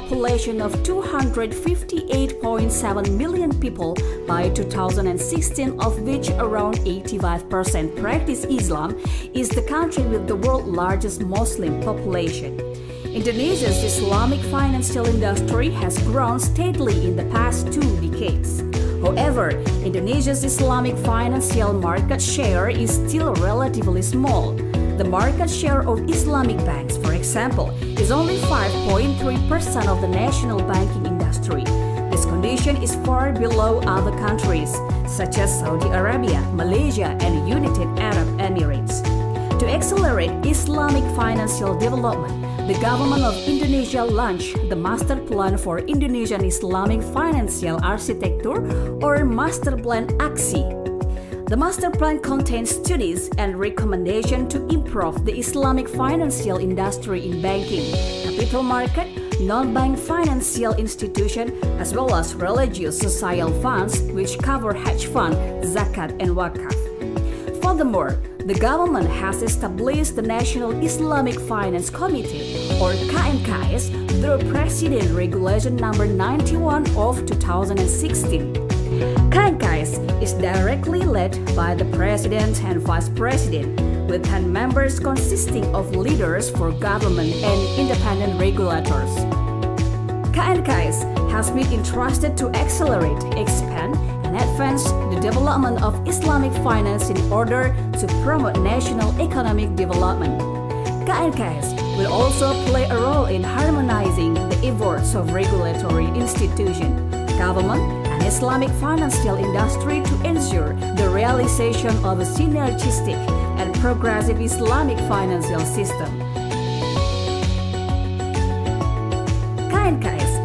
population of 258.7 million people by 2016, of which around 85% practice Islam, is the country with the world's largest Muslim population. Indonesia's Islamic financial industry has grown steadily in the past 2 decades. However, Indonesia's Islamic financial market share is still relatively small. The market share of Islamic banks, for example, is only 5.3% of the national banking industry. This condition is far below other countries, such as Saudi Arabia, Malaysia, and United Arab Emirates. To accelerate Islamic financial development, the government of Indonesia launched the Master Plan for Indonesian Islamic Financial Architecture, or Master Plan AXI. The Master Plan contains studies and recommendations to improve the Islamic financial industry in banking, capital market, non-bank financial institution, as well as religious social funds, which cover hedge fund, zakat, and wakaf. Furthermore, the government has established the National Islamic Finance Committee, or KNKS, through President Regulation Number 91 of 2016. KNKS is directly led by the President and Vice President, with 10 members consisting of leaders for government and independent regulators. KNKS has been entrusted to accelerate, expand, and advance the development of Islamic finance in order to promote national economic development. KNKS will also play a role in harmonizing the efforts of regulatory institutions, government, and Islamic financial industry to ensure the realization of a synergistic and progressive Islamic financial system. KNKS,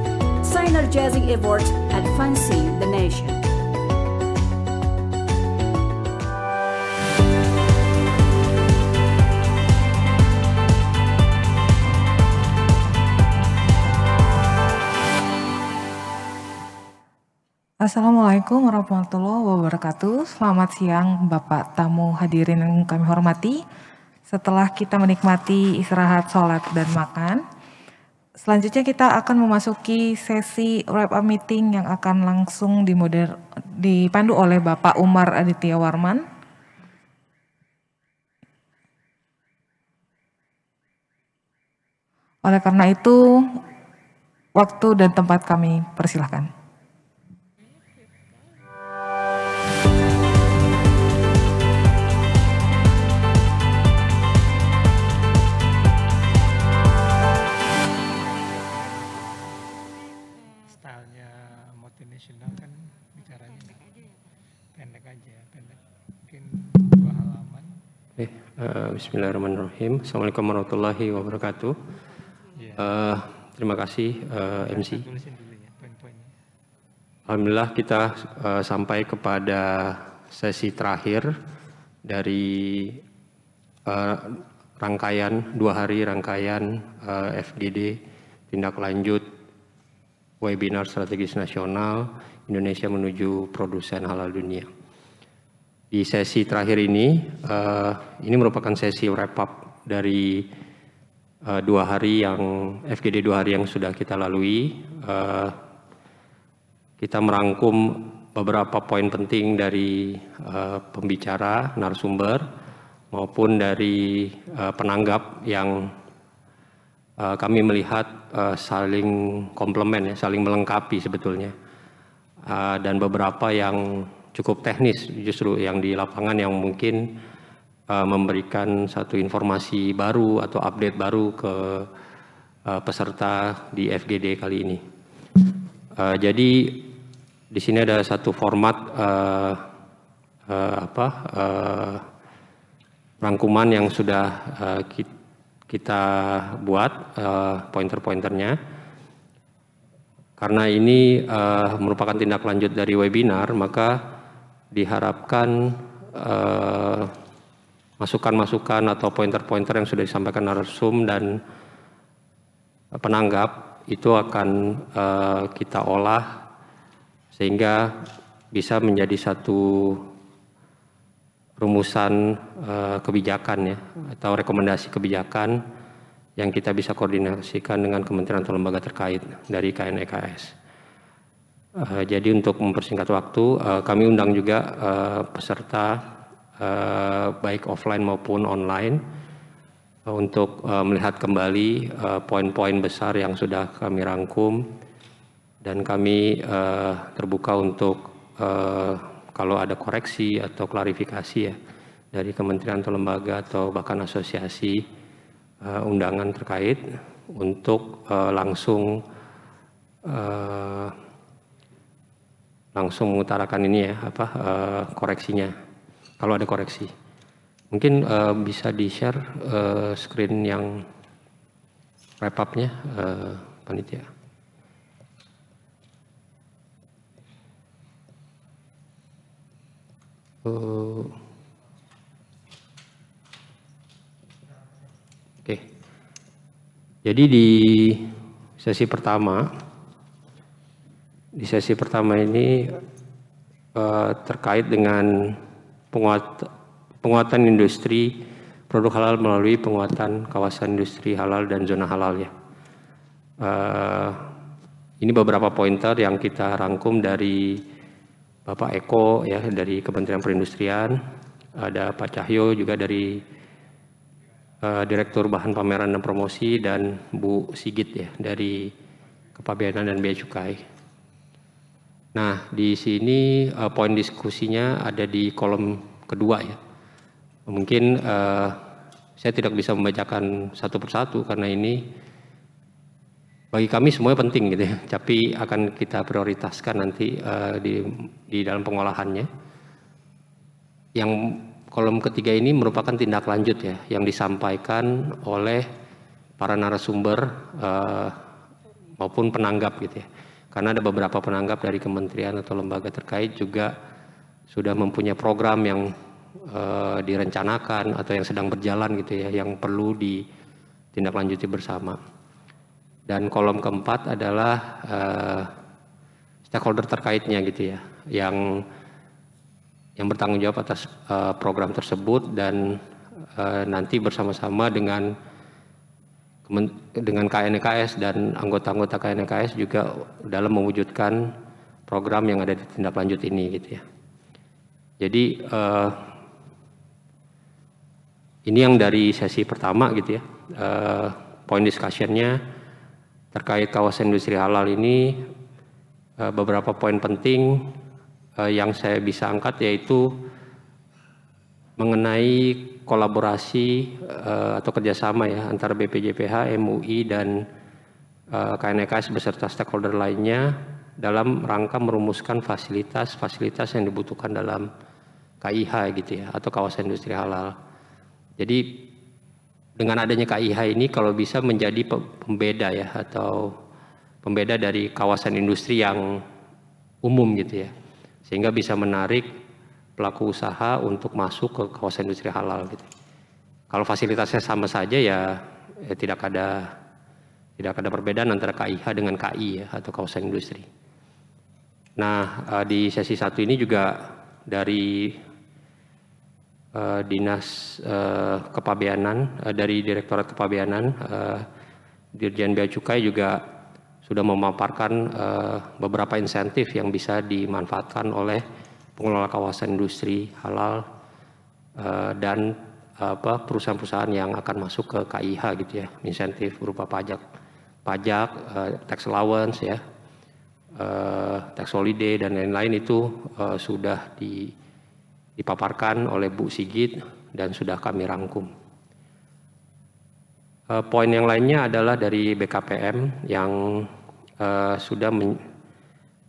synergizing efforts advancing the nation. Assalamualaikum warahmatullahi wabarakatuh. Selamat siang Bapak tamu hadirin yang kami hormati. Setelah kita menikmati istirahat, sholat, dan makan, selanjutnya kita akan memasuki sesi wrap-up meeting yang akan langsung dipandu oleh Bapak Umar Aditya Warman. Oleh karena itu, waktu dan tempat kami persilahkan. Multinasional kan bicaranya pendek aja, pendek, mungkin 2 halaman. Bismillahirrahmanirrahim. Assalamualaikum warahmatullahi wabarakatuh. Terima kasih MC. Alhamdulillah kita sampai kepada sesi terakhir dari rangkaian 2 hari rangkaian FGD tindak lanjut webinar strategis nasional Indonesia menuju produsen halal dunia. Di sesi terakhir ini merupakan sesi wrap up dari 2 hari yang FGD 2 hari yang sudah kita lalui. Kita merangkum beberapa poin penting dari pembicara, narasumber, maupun dari penanggap yang kami melihat saling komplement, ya, saling melengkapi sebetulnya. Dan beberapa yang cukup teknis justru yang di lapangan yang mungkin memberikan satu informasi baru atau update baru ke peserta di FGD kali ini. Jadi di sini ada satu format rangkuman yang sudah kita buat pointer-pointernya. Karena ini merupakan tindak lanjut dari webinar, maka diharapkan masukan-masukan atau pointer-pointer yang sudah disampaikan narsum dan penanggap itu akan kita olah sehingga bisa menjadi satu rumusan kebijakan, ya, atau rekomendasi kebijakan yang kita bisa koordinasikan dengan kementerian atau lembaga terkait dari KNEKS. Jadi untuk mempersingkat waktu, kami undang juga peserta baik offline maupun online untuk melihat kembali poin-poin besar yang sudah kami rangkum, dan kami terbuka untuk kalau ada koreksi atau klarifikasi ya dari kementerian atau lembaga atau bahkan asosiasi undangan terkait untuk langsung mengutarakan ini ya koreksinya kalau ada koreksi. Mungkin bisa di-share screen yang wrap up-nya panitia. Oke. Jadi di sesi pertama ini terkait dengan penguatan industri produk halal melalui penguatan kawasan industri halal dan zona halal ya. Ini beberapa pointer yang kita rangkum dari Bapak Eko ya dari Kementerian Perindustrian, ada Pak Cahyo juga dari Direktur Bahan Pameran dan Promosi, dan Bu Sigit ya dari Kepabeanan dan Bea Cukai. Nah, di sini poin diskusinya ada di kolom kedua ya. Mungkin saya tidak bisa membacakan satu persatu karena ini bagi kami semuanya penting gitu ya, tapi akan kita prioritaskan nanti di dalam pengolahannya. Yang kolom ketiga ini merupakan tindak lanjut ya, yang disampaikan oleh para narasumber maupun penanggap gitu ya. Karena ada beberapa penanggap dari kementerian atau lembaga terkait juga sudah mempunyai program yang direncanakan atau yang sedang berjalan gitu ya, yang perlu ditindaklanjuti bersama. Dan kolom keempat adalah stakeholder terkaitnya gitu ya, yang bertanggung jawab atas program tersebut, dan nanti bersama-sama dengan KNEKS dan anggota-anggota KNEKS juga dalam mewujudkan program yang ada di tindak lanjut ini gitu ya. Jadi ini yang dari sesi pertama gitu ya, poin discussion-nya terkait kawasan industri halal ini. Beberapa poin penting yang saya bisa angkat yaitu mengenai kolaborasi atau kerjasama ya antara BPJPH, MUI dan KNEKS beserta stakeholder lainnya dalam rangka merumuskan fasilitas-fasilitas yang dibutuhkan dalam KIH gitu ya, atau kawasan industri halal. Jadi dengan adanya KIH ini kalau bisa menjadi pembeda ya, atau pembeda dari kawasan industri yang umum gitu ya, sehingga bisa menarik pelaku usaha untuk masuk ke kawasan industri halal gitu. Kalau fasilitasnya sama saja ya tidak ada perbedaan antara KIH dengan KI ya, atau kawasan industri. Nah, di sesi 1 ini juga dari Dinas Kepabeanan, dari Direktorat Kepabeanan, Dirjen Bea Cukai juga sudah memaparkan beberapa insentif yang bisa dimanfaatkan oleh pengelola kawasan industri halal dan perusahaan-perusahaan yang akan masuk ke KIH gitu ya. Insentif berupa pajak, tax allowance ya, tax holiday dan lain-lain itu sudah dipaparkan oleh Bu Sigit dan sudah kami rangkum. Poin yang lainnya adalah dari BKPM yang sudah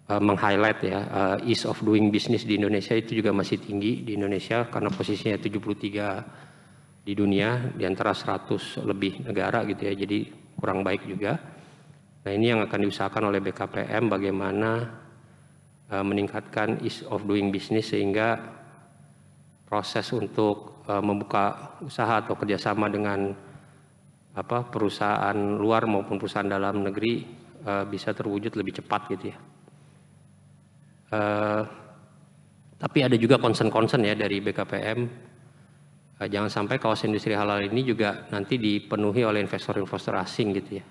meng-highlight ya, ease of doing business di Indonesia itu juga masih tinggi di Indonesia karena posisinya 73 di dunia di antara 100 lebih negara gitu ya, jadi kurang baik juga. Nah, ini yang akan diusahakan oleh BKPM bagaimana meningkatkan ease of doing business sehingga proses untuk membuka usaha atau kerjasama dengan perusahaan luar maupun perusahaan dalam negeri bisa terwujud lebih cepat gitu ya. Tapi ada juga concern ya dari BKPM jangan sampai kawasan industri halal ini juga nanti dipenuhi oleh investor-investor asing gitu ya.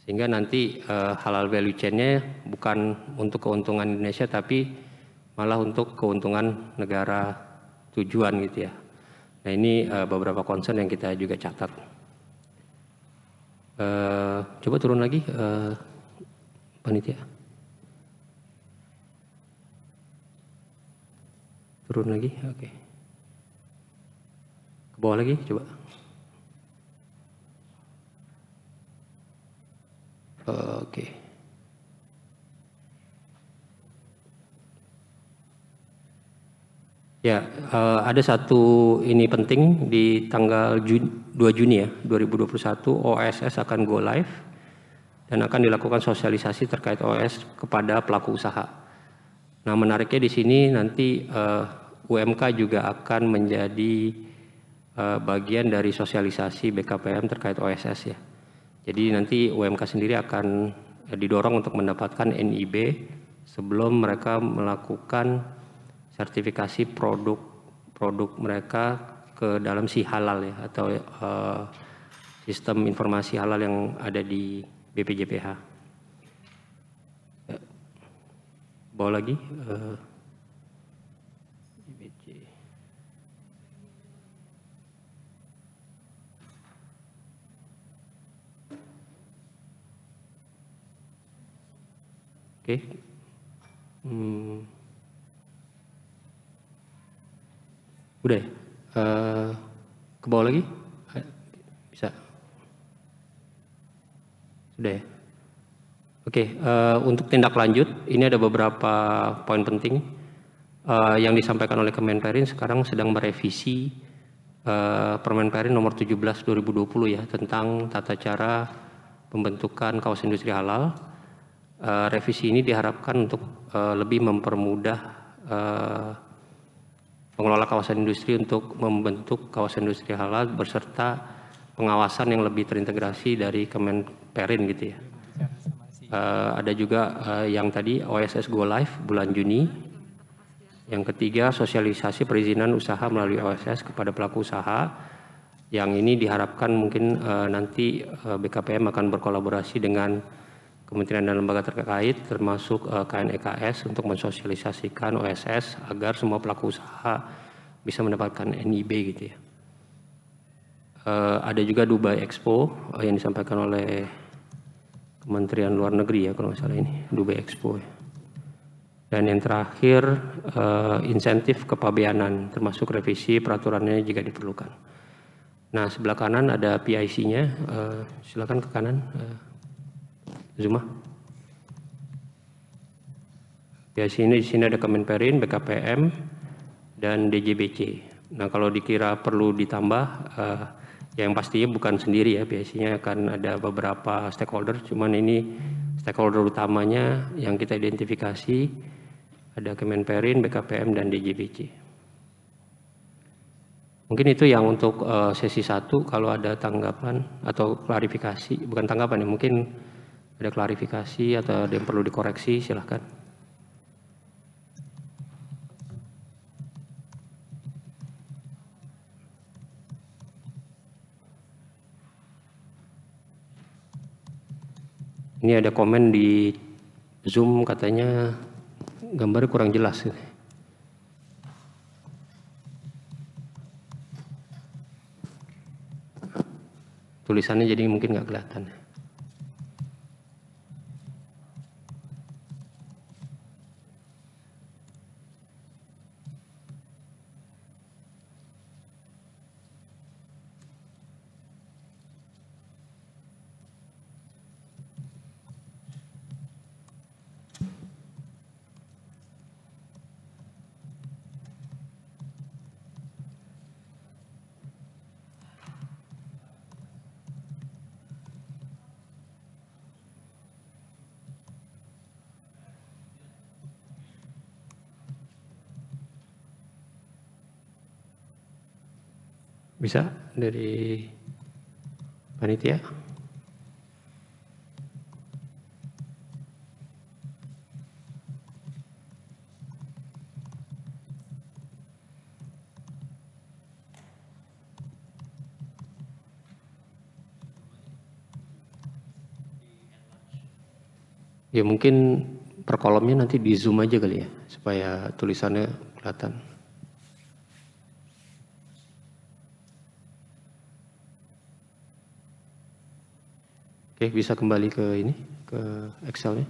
Sehingga nanti halal value chain-nya bukan untuk keuntungan Indonesia tapi malah untuk keuntungan negara tujuan gitu ya. Nah ini beberapa concern yang kita juga catat. Coba turun lagi panitia. Turun lagi, oke. Ke bawah lagi, coba. Oke. Ya, ada satu ini penting di tanggal 2 Juni ya, 2021 OSS akan go live dan akan dilakukan sosialisasi terkait OS kepada pelaku usaha. Nah, menariknya di sini nanti UMK juga akan menjadi bagian dari sosialisasi BKPM terkait OSS ya. Jadi nanti UMK sendiri akan didorong untuk mendapatkan NIB sebelum mereka melakukan sertifikasi produk mereka ke dalam si halal ya atau sistem informasi halal yang ada di BPJPH. Bawa lagi. Oke. Udah ya? Ke bawah lagi? Bisa? Sudah ya? Oke, untuk tindak lanjut, ini ada beberapa poin penting yang disampaikan oleh Kemenperin sekarang sedang merevisi Permenperin nomor 17 2020 ya tentang tata cara pembentukan kawasan industri halal. Revisi ini diharapkan untuk lebih mempermudah pengelola kawasan industri untuk membentuk kawasan industri halal beserta pengawasan yang lebih terintegrasi dari Kemenperin gitu ya. Ada juga yang tadi OSS Go Live bulan Juni. Yang ketiga sosialisasi perizinan usaha melalui OSS kepada pelaku usaha. Yang ini diharapkan mungkin nanti BKPM akan berkolaborasi dengan kementerian dan lembaga terkait termasuk KNEKS untuk mensosialisasikan OSS agar semua pelaku usaha bisa mendapatkan NIB gitu ya. Ada juga Dubai Expo yang disampaikan oleh Kementerian Luar Negeri ya kalau nggak salah ini Dubai Expo ya. Dan yang terakhir insentif kepabeanan termasuk revisi peraturannya jika diperlukan. Nah sebelah kanan ada PIC-nya, silakan ke kanan. Zuma. Ya di sini ada Kemenperin, BKPM, dan DJBC. Nah kalau dikira perlu ditambah, yang pastinya bukan sendiri ya, biasanya akan ada beberapa stakeholder. Cuman ini stakeholder utamanya yang kita identifikasi ada Kemenperin, BKPM, dan DJBC. Mungkin itu yang untuk sesi 1. Kalau ada tanggapan atau klarifikasi, bukan tanggapan ya, mungkin ada klarifikasi atau ada yang perlu dikoreksi, silahkan. Ini ada komen di Zoom katanya gambarnya kurang jelas. Tulisannya jadi mungkin nggak kelihatan. Bisa dari panitia? Ya mungkin per kolomnya nanti di zoom aja kali ya, supaya tulisannya kelihatan. Oke, bisa kembali ke ini, ke Excel-nya.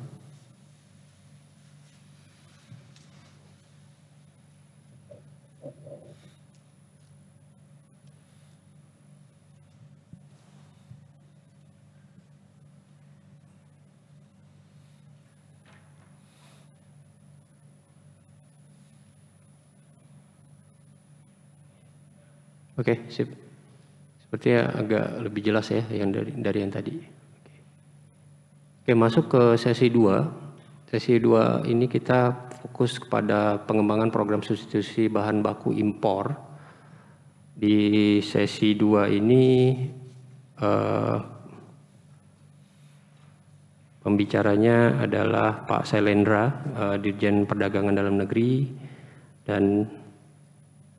Oke, sip. Sepertinya agak lebih jelas ya yang dari yang tadi. Oke, masuk ke sesi 2. Sesi 2 ini kita fokus kepada pengembangan program substitusi bahan baku impor. Di sesi 2 ini pembicaranya adalah Pak Sailendra, Dirjen Perdagangan Dalam Negeri, dan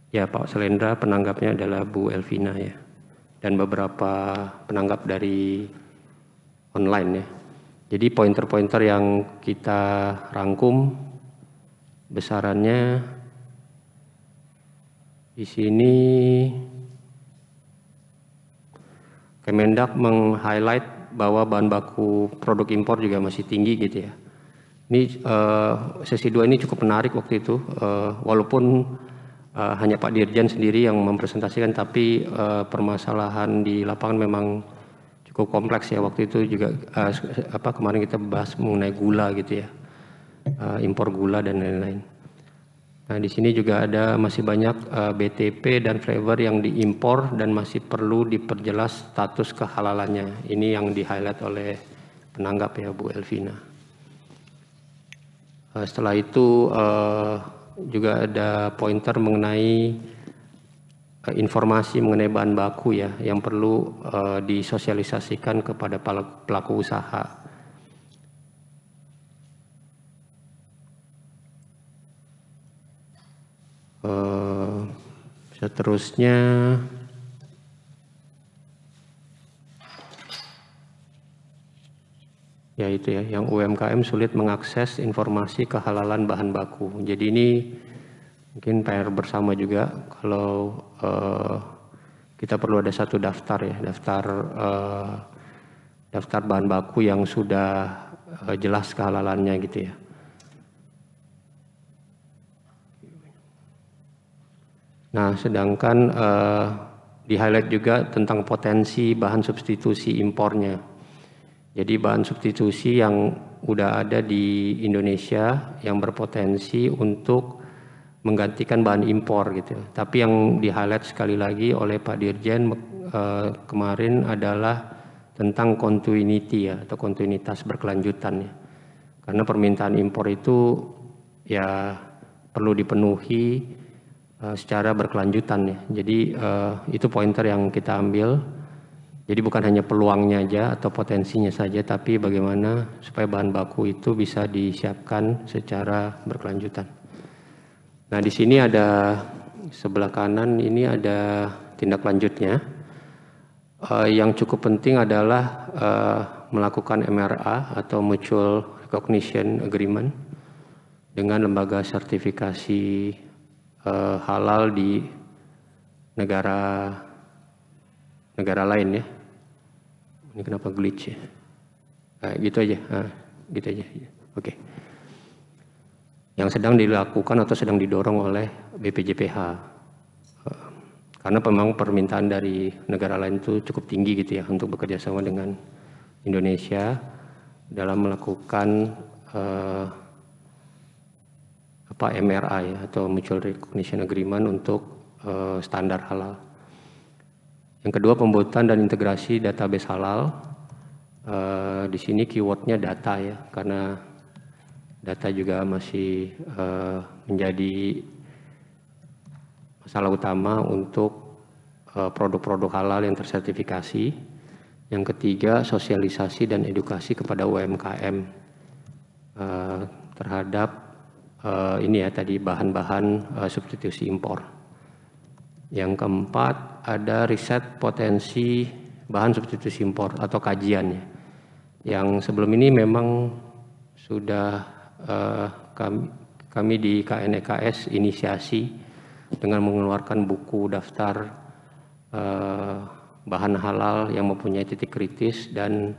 ya Pak Sailendra, penanggapnya adalah Bu Elvina ya, dan beberapa penanggap dari online ya. Jadi pointer-pointer yang kita rangkum besarannya di sini. Kemendak meng-highlight bahwa bahan baku produk impor juga masih tinggi gitu ya. Ini sesi 2 ini cukup menarik waktu itu, walaupun hanya Pak Dirjen sendiri yang mempresentasikan, tapi permasalahan di lapangan memang cukup kompleks ya. Waktu itu juga kemarin kita bahas mengenai gula gitu ya, impor gula dan lain-lain. Nah di sini juga ada masih banyak BTP dan flavor yang diimpor dan masih perlu diperjelas status kehalalannya. Ini yang di-highlight oleh penanggap ya Bu Elvina. Setelah itu juga ada pointer mengenai informasi mengenai bahan baku ya yang perlu disosialisasikan kepada pelaku usaha. Seterusnya ya itu ya, yang UMKM sulit mengakses informasi kehalalan bahan baku. Jadi ini mungkin PR bersama juga, kalau kita perlu ada satu daftar ya, daftar bahan baku yang sudah jelas kehalalannya gitu ya. Nah, sedangkan di-highlight juga tentang potensi bahan substitusi impornya. Jadi bahan substitusi yang udah ada di Indonesia yang berpotensi untuk menggantikan bahan impor gitu. Tapi yang di-highlight sekali lagi oleh Pak Dirjen kemarin adalah tentang continuity ya, atau kontinuitas berkelanjutan ya. Karena permintaan impor itu ya perlu dipenuhi secara berkelanjutan ya. Jadi itu pointer yang kita ambil. Jadi bukan hanya peluangnya aja atau potensinya saja, tapi bagaimana supaya bahan baku itu bisa disiapkan secara berkelanjutan. Nah di sini ada sebelah kanan ini ada tindak lanjutnya. Yang cukup penting adalah melakukan MRA atau Mutual Recognition Agreement dengan lembaga sertifikasi halal di negara lain ya. Ini kenapa glitch ya? Gitu aja, gitu aja. Oke. Yang sedang dilakukan atau sedang didorong oleh BPJPH. Karena memang permintaan dari negara lain itu cukup tinggi gitu ya untuk bekerja sama dengan Indonesia dalam melakukan MRA ya, atau Mutual Recognition Agreement untuk standar halal. Yang kedua, pembuatan dan integrasi database halal. Di sini keywordnya data ya, karena data juga masih menjadi masalah utama untuk produk-produk halal yang tersertifikasi. Yang ketiga, sosialisasi dan edukasi kepada UMKM terhadap ini ya tadi bahan-bahan substitusi impor. Yang keempat, ada riset potensi bahan substitusi impor atau kajiannya. Yang sebelum ini memang sudah kami di KNEKS inisiasi dengan mengeluarkan buku daftar bahan halal yang mempunyai titik kritis dan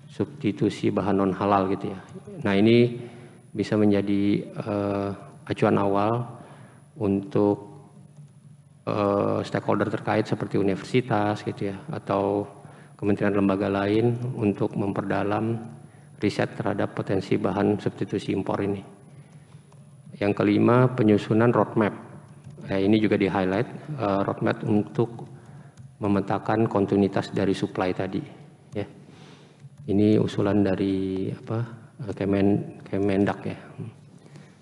substitusi bahan non halal gitu ya. Nah, ini bisa menjadi acuan awal untuk stakeholder terkait seperti universitas gitu ya, atau kementerian lembaga lain untuk memperdalam riset terhadap potensi bahan substitusi impor ini. Yang kelima, penyusunan roadmap. Ini juga di highlight, roadmap untuk memetakan kontinuitas dari supply tadi. Ya. Ini usulan dari Kemendak ya.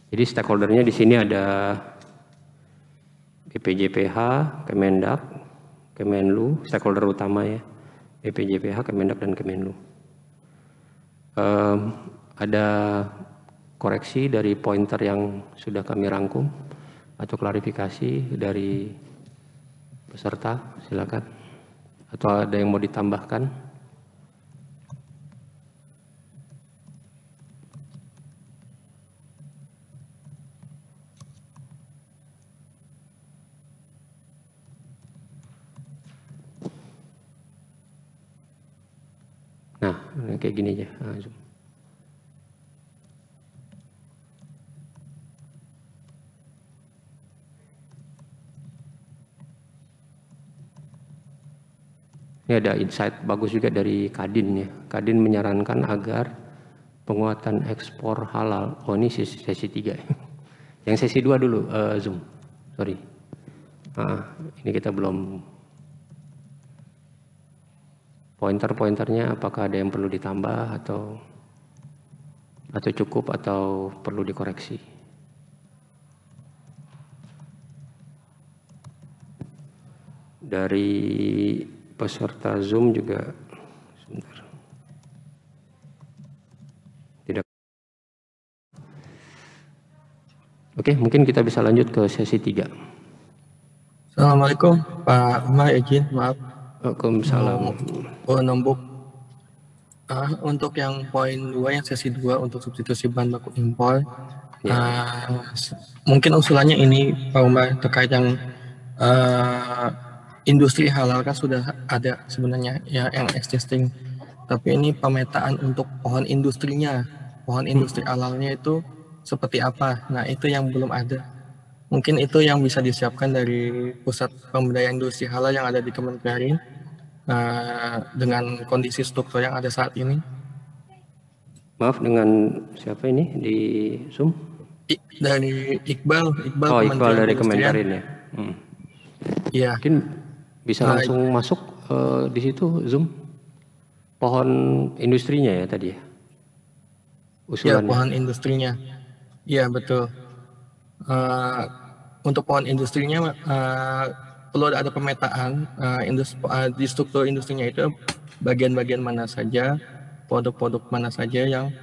Jadi stakeholdernya di sini ada BPJPH, Kemendak, Kemenlu, stakeholder utama ya, BPJPH, Kemendak, dan Kemenlu. Ada koreksi dari pointer yang sudah kami rangkum atau klarifikasi dari peserta, silakan. Atau ada yang mau ditambahkan? Nah, kayak gini aja. Zoom. Ini ada insight bagus juga dari Kadin ya. Kadin menyarankan agar penguatan ekspor halal. Oh, ini sesi 3. Yang sesi 2 dulu, Zoom. Sorry. Ini kita belum pointer-pointernya, apakah ada yang perlu ditambah atau cukup atau perlu dikoreksi. Dari peserta Zoom juga sebentar. Tidak. Oke, mungkin kita bisa lanjut ke sesi 3. Assalamualaikum Pak Umar, izin maaf. Waalaikumsalam. Nombok untuk yang poin 2 yang sesi 2 untuk substitusi bahan baku impor, mungkin usulannya ini Pak Umar terkait yang industri halal kan sudah ada sebenarnya ya yang existing, tapi ini pemetaan untuk pohon industrinya, pohon industri halalnya itu seperti apa. Nah, itu yang belum ada. Mungkin itu yang bisa disiapkan dari pusat pemberdayaan industri halal yang ada di Kemenperin dengan kondisi struktur yang ada saat ini. Maaf, dengan siapa ini di Zoom? Dari Iqbal. Oh, Iqbal dari Kemenperin ya. Iya. Mungkin bisa langsung masuk di situ Zoom. Pohon industrinya ya tadi ya? Usulannya. Ya, pohon industrinya. Iya, betul. Untuk pohon industrinya perlu ada pemetaan di struktur industrinya itu bagian-bagian mana saja, produk-produk mana saja yang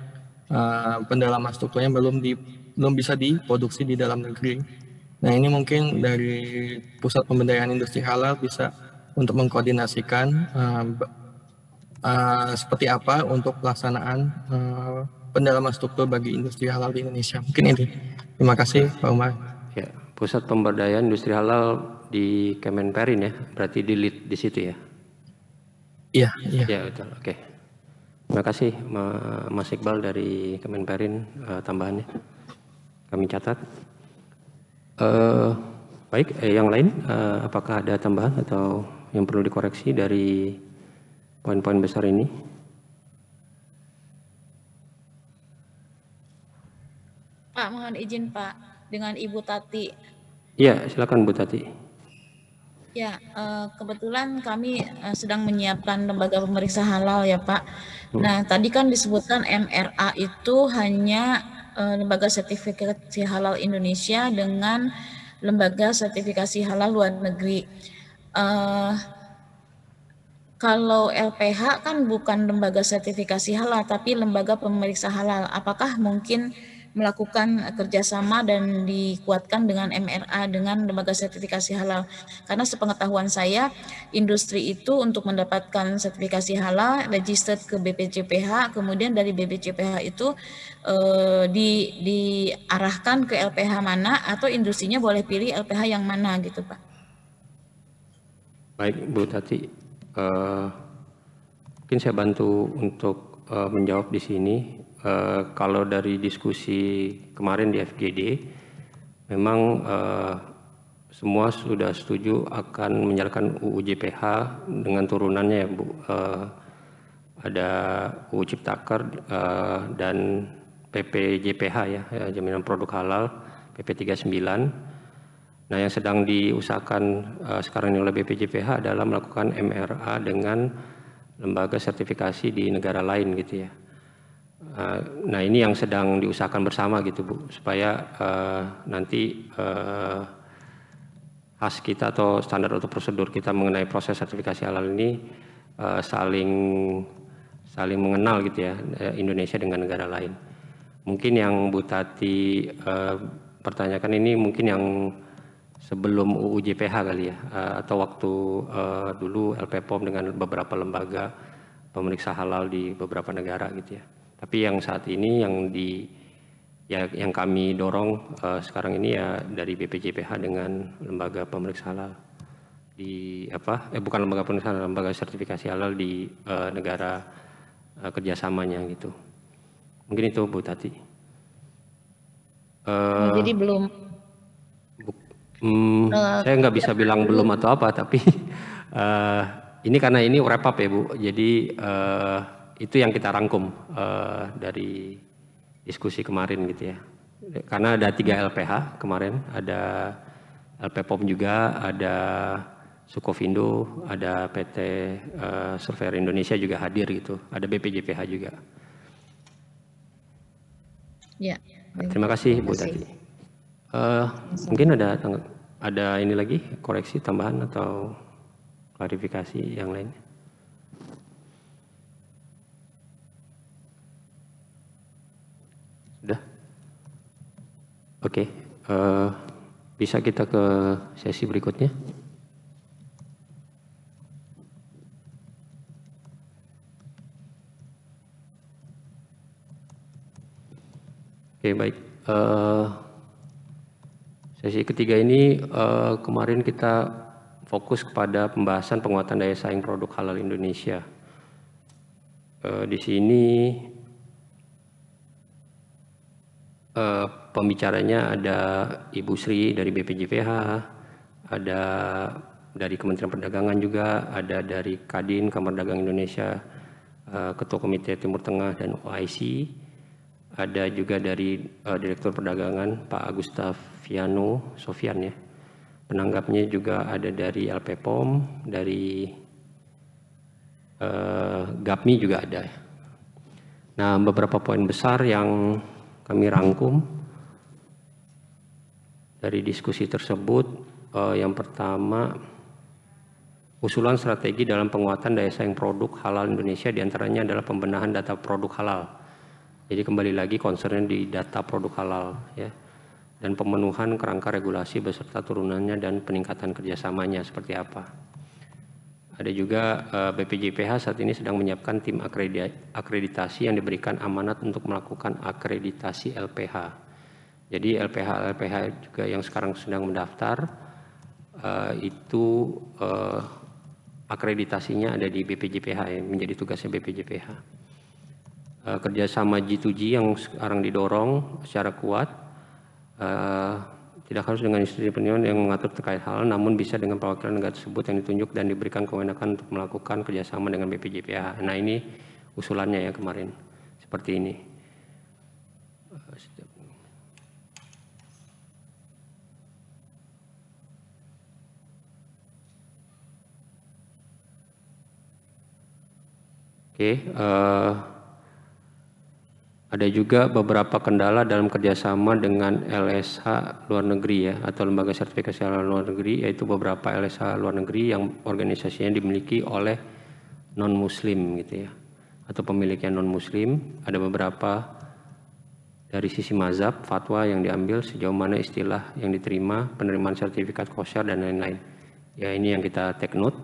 pendalaman strukturnya belum bisa diproduksi di dalam negeri. Nah, ini mungkin dari Pusat Pemberdayaan Industri Halal bisa untuk mengkoordinasikan seperti apa untuk pelaksanaan pendalaman struktur bagi industri halal di Indonesia. Mungkin ini. Terima kasih Pak Umar. Ya, Pusat Pemberdayaan Industri Halal di Kemenperin ya, berarti di lead di situ ya? Iya. Ya, betul. Oke. Terima kasih Mas Iqbal dari Kemenperin tambahannya. Kami catat. Baik, yang lain apakah ada tambahan atau yang perlu dikoreksi dari poin-poin besar ini? Pak, mohon izin Pak, dengan Ibu Tati. Iya, silakan Bu Tati. Ya, kebetulan kami sedang menyiapkan lembaga pemeriksa halal ya Pak. Nah, tadi kan disebutkan MRA itu hanya lembaga sertifikasi halal Indonesia dengan lembaga sertifikasi halal luar negeri. Kalau LPH kan bukan lembaga sertifikasi halal, tapi lembaga pemeriksa halal. Apakah mungkin melakukan kerjasama dan dikuatkan dengan MRA, dengan lembaga sertifikasi halal. Karena sepengetahuan saya, industri itu untuk mendapatkan sertifikasi halal registered ke BPJPH, kemudian dari BPJPH itu diarahkan ke LPH mana, atau industrinya boleh pilih LPH yang mana gitu Pak. Baik Bu Tati, mungkin saya bantu untuk menjawab di sini. Kalau dari diskusi kemarin di FGD, memang semua sudah setuju akan menjalankan UU JPH dengan turunannya ya Bu. Ada UU Ciptaker dan PP JPH ya, Jaminan Produk Halal, PP 39. Nah, yang sedang diusahakan sekarang ini oleh BPJPH adalah melakukan MRA dengan lembaga sertifikasi di negara lain gitu ya. Nah, ini yang sedang diusahakan bersama gitu Bu, supaya nanti khas kita atau standar atau prosedur kita mengenai proses sertifikasi halal ini saling mengenal gitu ya, Indonesia dengan negara lain. Mungkin yang Bu Tati pertanyakan ini mungkin yang sebelum UU JPH kali ya, atau waktu dulu LPPOM dengan beberapa lembaga pemeriksa halal di beberapa negara gitu ya. Tapi yang saat ini yang kami dorong sekarang ini ya dari BPJPH dengan lembaga pemeriksa halal di bukan lembaga pemeriksa halal, lembaga sertifikasi halal di negara kerjasamanya gitu. Mungkin itu Bu Tati. Jadi belum. Saya nggak bisa bilang belum atau apa, tapi ini karena ini wrap up ya Bu, jadi itu yang kita rangkum dari diskusi kemarin gitu ya. Karena ada 3 LPH kemarin, ada LPPOM juga, ada Sukovindo, ada PT Surveyor Indonesia juga hadir gitu, ada BPJPH juga. Ya. Terima kasih Bu Tati. Mungkin ada ini lagi koreksi tambahan atau klarifikasi yang lain. Sudah? Oke, bisa kita ke sesi berikutnya. Oke, baik. Sesi ketiga ini kemarin kita fokus kepada pembahasan penguatan daya saing produk halal Indonesia. Di sini pembicaranya ada Ibu Sri dari BPJPH, ada dari Kementerian Perdagangan juga, ada dari Kadin Kamar Dagang Indonesia, Ketua Komite Timur Tengah dan OIC, ada juga dari Direktur Perdagangan Pak Agustaviano Sofian ya. Penanggapnya juga ada dari LPPOM, dari GAPMI juga ada. Nah, beberapa poin besar yang kami rangkum dari diskusi tersebut, yang pertama, usulan strategi dalam penguatan daya saing produk halal Indonesia diantaranya adalah pembenahan data produk halal. Jadi kembali lagi concernnya di data produk halal ya. Dan pemenuhan kerangka regulasi beserta turunannya dan peningkatan kerjasamanya seperti apa. Ada juga BPJPH saat ini sedang menyiapkan tim akreditasi yang diberikan amanat untuk melakukan akreditasi LPH. Jadi LPH juga yang sekarang sedang mendaftar itu akreditasinya ada di BPJPH ya, menjadi tugasnya BPJPH. Kerjasama G2G yang sekarang didorong secara kuat. Tidak harus dengan institusi pendidikan yang mengatur terkait hal, namun bisa dengan perwakilan negara tersebut yang ditunjuk dan diberikan kewenangan untuk melakukan kerjasama dengan BPJPH. Nah, ini usulannya ya kemarin, seperti ini. Oke, ada juga beberapa kendala dalam kerjasama dengan LSH luar negeri ya, atau lembaga sertifikasi halal luar negeri, yaitu beberapa LSH luar negeri yang organisasinya dimiliki oleh non-muslim gitu ya, atau pemiliknya non-muslim. Ada beberapa dari sisi mazhab, fatwa yang diambil, sejauh mana istilah yang diterima, penerimaan sertifikat kosher dan lain-lain. Ya, ini yang kita take note.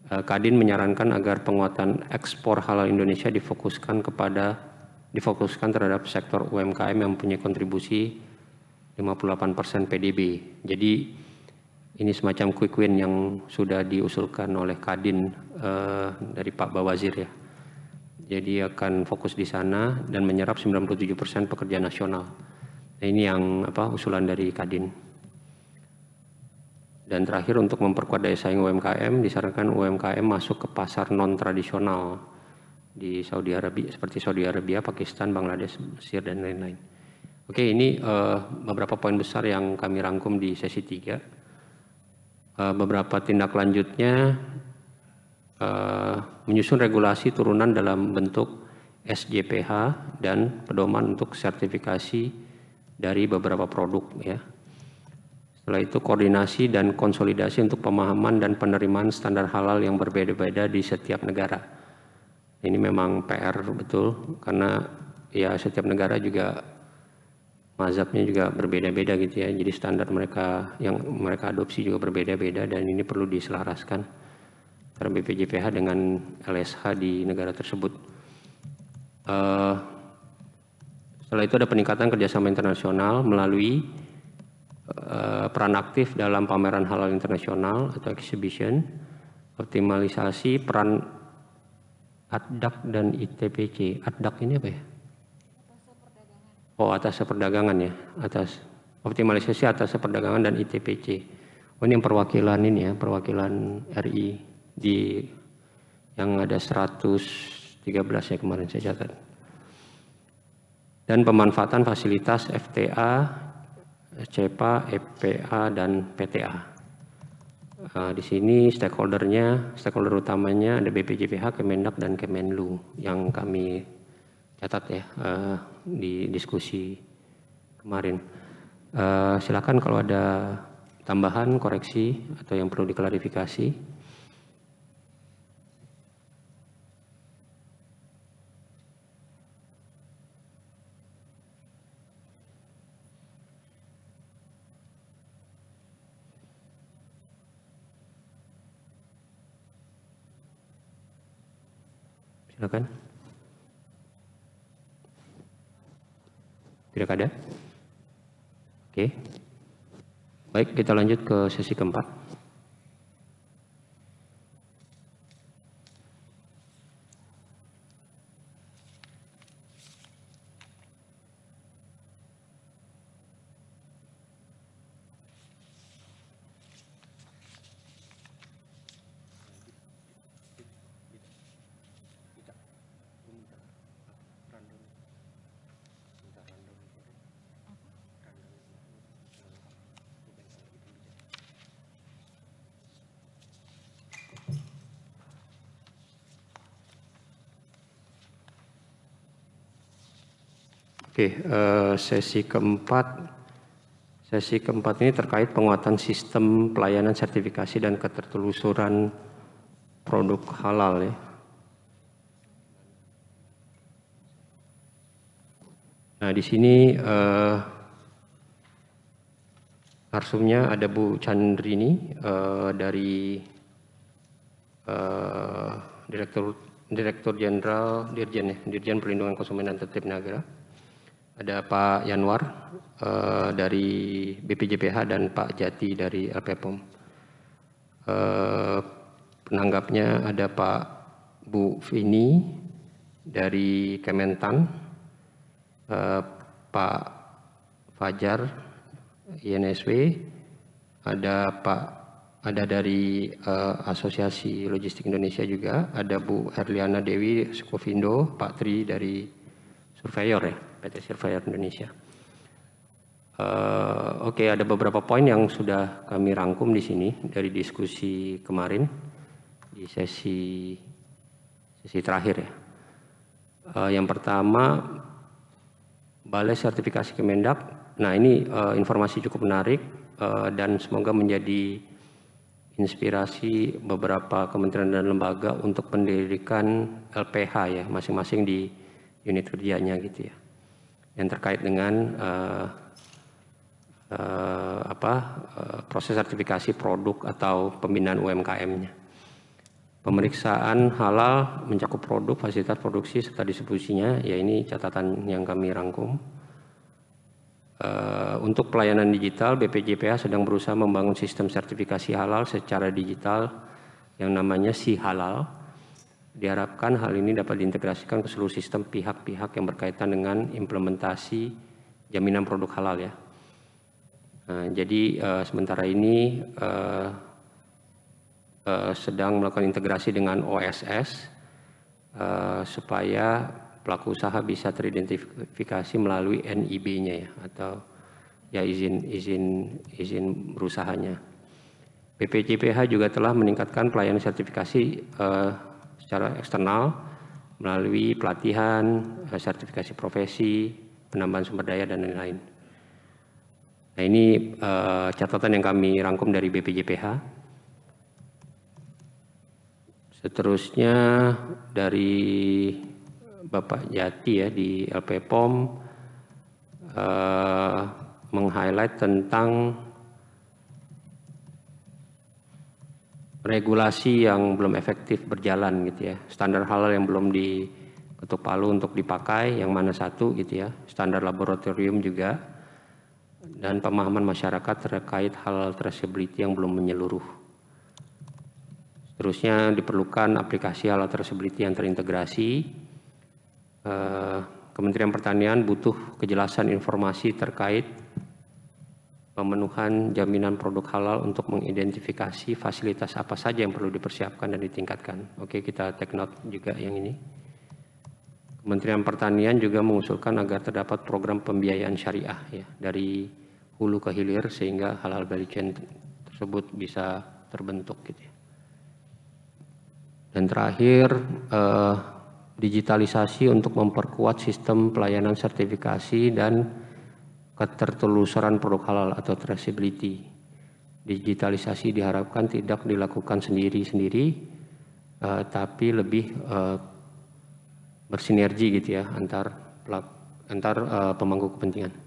Kadin menyarankan agar penguatan ekspor halal Indonesia difokuskan terhadap sektor UMKM yang mempunyai kontribusi 58% PDB. Jadi ini semacam quick win yang sudah diusulkan oleh Kadin dari Pak Bawazir ya. Jadi akan fokus di sana dan menyerap 97% pekerja nasional. Nah, ini yang usulan dari Kadin. Dan terakhir, untuk memperkuat daya saing UMKM, disarankan UMKM masuk ke pasar non tradisional di Saudi Arabia, seperti Saudi Arabia, Pakistan, Bangladesh, Mesir dan lain-lain. Oke, ini beberapa poin besar yang kami rangkum di sesi 3. Beberapa tindak lanjutnya, menyusun regulasi turunan dalam bentuk SJPH dan pedoman untuk sertifikasi dari beberapa produk ya. Setelah itu koordinasi dan konsolidasi untuk pemahaman dan penerimaan standar halal yang berbeda-beda di setiap negara. Ini memang PR betul, karena ya setiap negara juga mazhabnya juga berbeda-beda gitu ya. Jadi standar mereka yang mereka adopsi juga berbeda-beda, dan ini perlu diselaraskan antara BPJPH dengan LSH di negara tersebut. Setelah itu ada peningkatan kerjasama internasional melalui peran aktif dalam pameran halal internasional atau exhibition, optimalisasi peran ADDAK dan ITPC. ADDAK ini apa ya? Oh, atas perdagangan ya, atas optimalisasi atas perdagangan dan ITPC. Oh, ini yang perwakilan ini ya, perwakilan RI di yang ada 113 ya kemarin saya catat. Dan pemanfaatan fasilitas FTA, CEPA, EPA, dan PTA. Di sini stakeholder utamanya ada BPJPH, Kemendak, dan Kemenlu yang kami catat ya di diskusi kemarin. Silakan kalau ada tambahan, koreksi, atau yang perlu diklarifikasi. Silakan. Tidak ada? Oke. Baik, kita lanjut ke sesi keempat. Oke, sesi keempat ini terkait penguatan sistem pelayanan sertifikasi dan ketertelusuran produk halal ya. Nah, di sini narsumnya ada Bu Chandrini dari Direktur Jenderal Dirjen Perlindungan Konsumen dan Tertib Niaga. Ada Pak Yanwar dari BPJPH dan Pak Jati dari LPPOM. Penanggapnya ada Pak Bu Vini dari Kementan, Pak Fajar INSW, ada dari Asosiasi Logistik Indonesia juga, ada Bu Herliana Dewi Sukovindo, Pak Tri dari Surveyor ya, PT Surveyor Indonesia. Oke, ada beberapa poin yang sudah kami rangkum di sini dari diskusi kemarin di sesi terakhir ya. Yang pertama, Balai Sertifikasi Kemendak. Nah, ini informasi cukup menarik dan semoga menjadi inspirasi beberapa kementerian dan lembaga untuk pendirikan LPH ya, masing-masing di unit kerjanya gitu ya. yang terkait dengan proses sertifikasi produk atau pembinaan UMKM-nya. Pemeriksaan halal mencakup produk, fasilitas produksi, serta distribusinya, ya ini catatan yang kami rangkum. Untuk pelayanan digital, BPJPH sedang berusaha membangun sistem sertifikasi halal secara digital yang namanya SiHalal. Diharapkan hal ini dapat diintegrasikan ke seluruh sistem pihak-pihak yang berkaitan dengan implementasi jaminan produk halal ya. Nah, jadi sementara ini sedang melakukan integrasi dengan OSS supaya pelaku usaha bisa teridentifikasi melalui NIB-nya ya, atau ya izin berusahanya. BPJPH juga telah meningkatkan pelayanan sertifikasi secara eksternal melalui pelatihan, sertifikasi profesi, penambahan sumber daya dan lain-lain. Nah, ini catatan yang kami rangkum dari BPJPH. Seterusnya dari Bapak Jati ya di LP POM meng-highlight tentang regulasi yang belum efektif berjalan gitu ya, standar halal yang belum diketuk palu untuk dipakai, yang mana satu gitu ya, standar laboratorium juga, dan pemahaman masyarakat terkait halal traceability yang belum menyeluruh. Seterusnya diperlukan aplikasi halal traceability yang terintegrasi. Kementerian Pertanian butuh kejelasan informasi terkait pemenuhan jaminan produk halal untuk mengidentifikasi fasilitas apa saja yang perlu dipersiapkan dan ditingkatkan. Oke, kita take note juga yang ini. Kementerian Pertanian juga mengusulkan agar terdapat program pembiayaan syariah ya, dari hulu ke hilir sehingga halal value chain tersebut bisa terbentuk gitu ya. Dan terakhir, digitalisasi untuk memperkuat sistem pelayanan sertifikasi dan ketertelusuran produk halal atau traceability. Digitalisasi diharapkan tidak dilakukan sendiri-sendiri, tapi lebih bersinergi gitu ya antar pemangku kepentingan.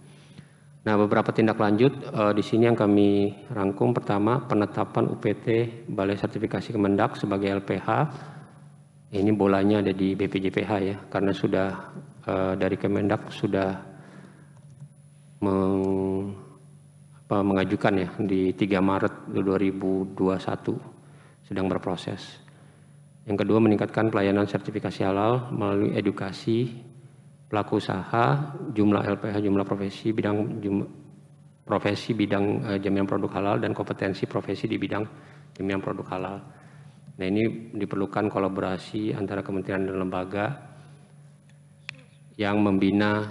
Nah, beberapa tindak lanjut di sini yang kami rangkum. Pertama, penetapan UPT Balai Sertifikasi Kemendak sebagai LPH. Ini bolanya ada di BPJPH ya, karena sudah dari Kemendak sudah mengajukan ya di 3 Maret 2021 sedang berproses. Yang kedua, meningkatkan pelayanan sertifikasi halal melalui edukasi pelaku usaha, jumlah LPH, jumlah profesi bidang jaminan produk halal dan kompetensi profesi di bidang jaminan produk halal. Nah, ini diperlukan kolaborasi antara kementerian dan lembaga yang membina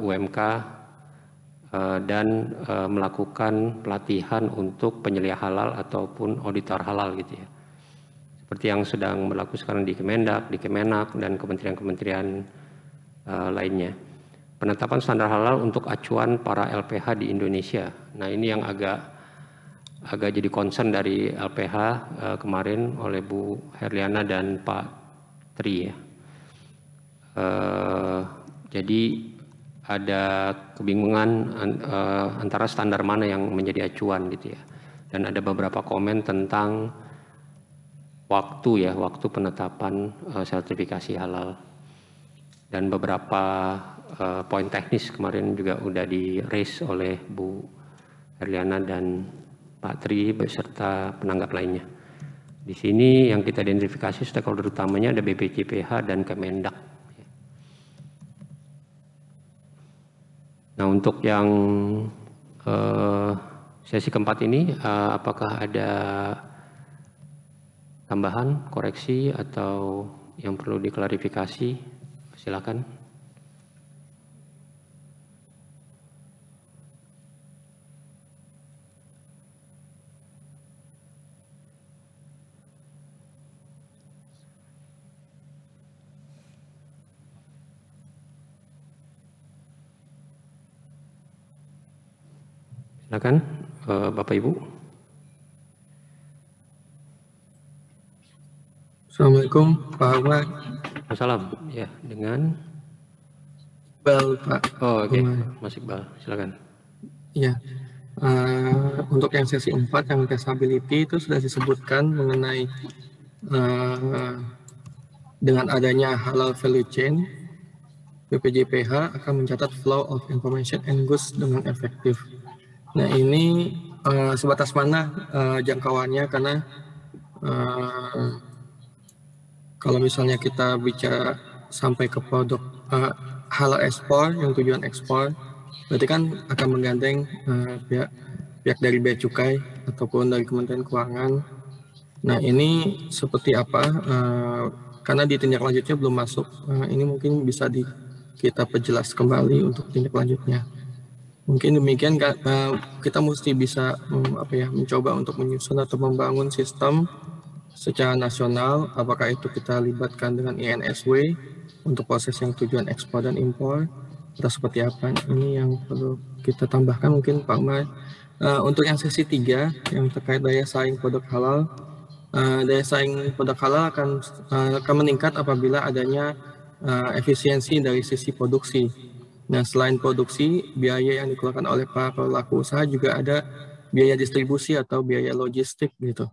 UMK dan melakukan pelatihan untuk penyelia halal ataupun auditor halal gitu ya. Seperti yang sedang berlaku sekarang di Kemendak, di Kemenak, dan kementerian-kementerian lainnya. Penetapan standar halal untuk acuan para LPH di Indonesia. Nah, ini yang agak jadi concern dari LPH kemarin oleh Bu Herliana dan Pak Tri ya. Jadi ada kebingungan antara standar mana yang menjadi acuan gitu ya. Dan ada beberapa komen tentang waktu penetapan sertifikasi halal. Dan beberapa poin teknis kemarin juga udah di-raise oleh Bu Herliana dan Pak Tri beserta penanggap lainnya. Di sini yang kita identifikasi stakeholder utamanya ada BPJPH dan Kemendak. Nah, untuk yang sesi keempat ini, apakah ada tambahan, koreksi, atau yang perlu diklarifikasi? Silakan. Silakan, Bapak Ibu. Assalamualaikum Pak Ahmad. Assalam. Ya, dengan Iqbal, Pak. Oh, oke, Umar. Mas Iqbal, silakan. Ya, untuk yang sesi 4 yang traceability itu sudah disebutkan mengenai dengan adanya halal value chain, BPJPH akan mencatat flow of information and goods dengan efektif. Nah ini sebatas mana jangkauannya, karena kalau misalnya kita bicara sampai ke produk halal ekspor yang tujuan ekspor, berarti kan akan menggandeng pihak dari Bea Cukai ataupun dari Kementerian Keuangan. Nah ini seperti apa? Karena di tindak lanjutnya belum masuk, ini mungkin bisa kita perjelas kembali untuk tindak lanjutnya. Mungkin demikian, kita mesti bisa mencoba untuk menyusun atau membangun sistem secara nasional, apakah itu kita libatkan dengan INSW untuk proses yang tujuan ekspor dan impor, atau seperti apa. Ini yang perlu kita tambahkan mungkin Pak Umar. Untuk yang sesi 3 yang terkait daya saing produk halal, daya saing produk halal akan meningkat apabila adanya efisiensi dari sisi produksi. Nah, selain produksi, biaya yang dikeluarkan oleh para pelaku usaha juga ada biaya distribusi atau biaya logistik gitu.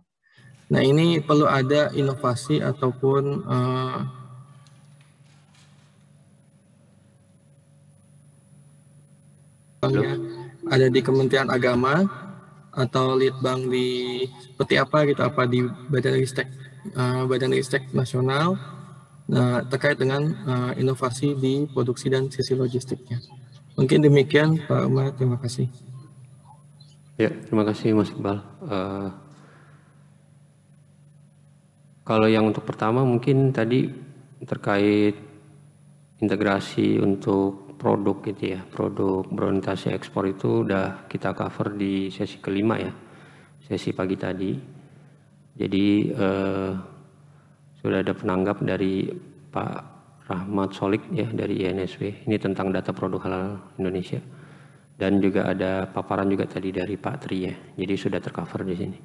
Nah, ini perlu ada inovasi ataupun ada di Kementerian Agama atau Litbang di seperti apa gitu, apa di Badan Ristek Nasional, terkait dengan inovasi di produksi dan sisi logistiknya. Mungkin demikian Pak Umar, terima kasih. Ya, terima kasih Mas Iqbal. Kalau yang untuk pertama mungkin tadi terkait integrasi untuk produk gitu ya, produk berorientasi ekspor itu udah kita cover di sesi kelima ya, sesi pagi tadi. Jadi sudah ada penanggap dari Pak Rahmat Solik ya dari INSW, ini tentang data produk halal Indonesia. Dan juga ada paparan juga tadi dari Pak Tri ya, jadi sudah tercover di sini.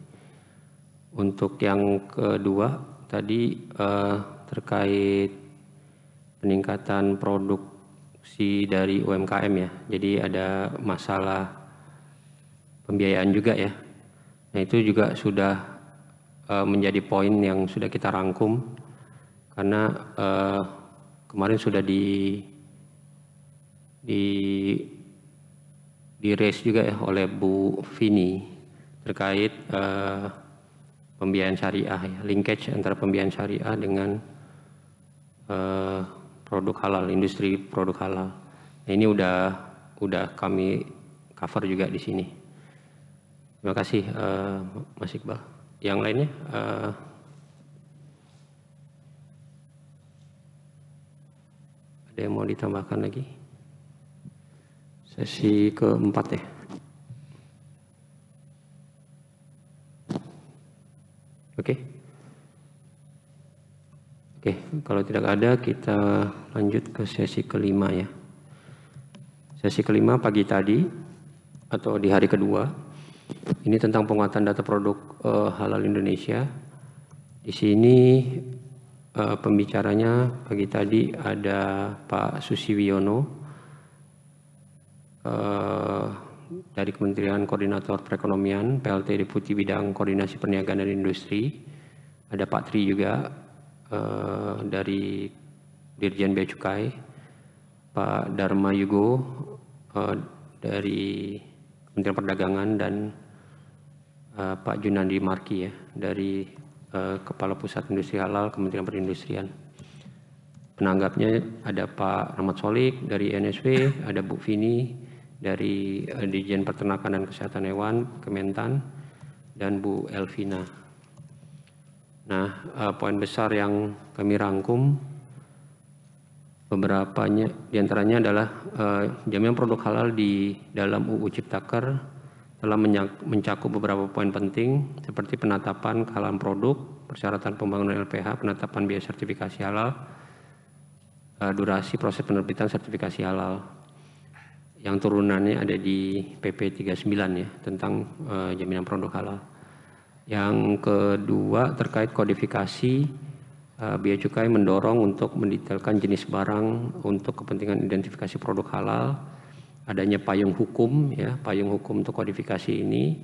Untuk yang kedua tadi terkait peningkatan produksi dari UMKM ya, jadi ada masalah pembiayaan juga ya. Nah itu juga sudah menjadi poin yang sudah kita rangkum, karena kemarin sudah di raise juga ya oleh Bu Vini terkait pembiayaan syariah ya, linkage antara pembiayaan syariah dengan produk halal, industri produk halal. Nah, ini udah kami cover juga di sini. Terima kasih Mas Iqbal. Yang lainnya ada yang mau ditambahkan lagi? Sesi keempat ya. Oke, kalau tidak ada kita lanjut ke sesi kelima ya. Sesi kelima pagi tadi atau di hari kedua, ini tentang penguatan data produk halal Indonesia. Di sini pembicaranya pagi tadi ada Pak Susiwiono dari Kementerian Koordinator Perekonomian, PLT Deputi Bidang Koordinasi Perniagaan dan Industri. Ada Pak Tri juga dari Dirjen Bea Cukai, Pak Dharma Yugo dari Kementerian Perdagangan, dan Pak Junandi Marki ya dari Kepala Pusat Industri Halal Kementerian Perindustrian. Penanggapnya ada Pak Rahmat Solik dari NSW, ada Bu Vini dari Dirjen Peternakan dan Kesehatan Hewan Kementan, dan Bu Elvina. Nah, poin besar yang kami rangkum beberapanya diantaranya adalah jaminan produk halal di dalam UU Ciptaker telah mencakup beberapa poin penting seperti penetapan kehalalan produk, persyaratan pembangunan LPH, penetapan biaya sertifikasi halal, durasi proses penerbitan sertifikasi halal. Yang turunannya ada di PP 39 ya tentang jaminan produk halal. Yang kedua terkait kodifikasi Bea Cukai mendorong untuk mendetailkan jenis barang untuk kepentingan identifikasi produk halal, adanya payung hukum, ya, payung hukum untuk kodifikasi ini,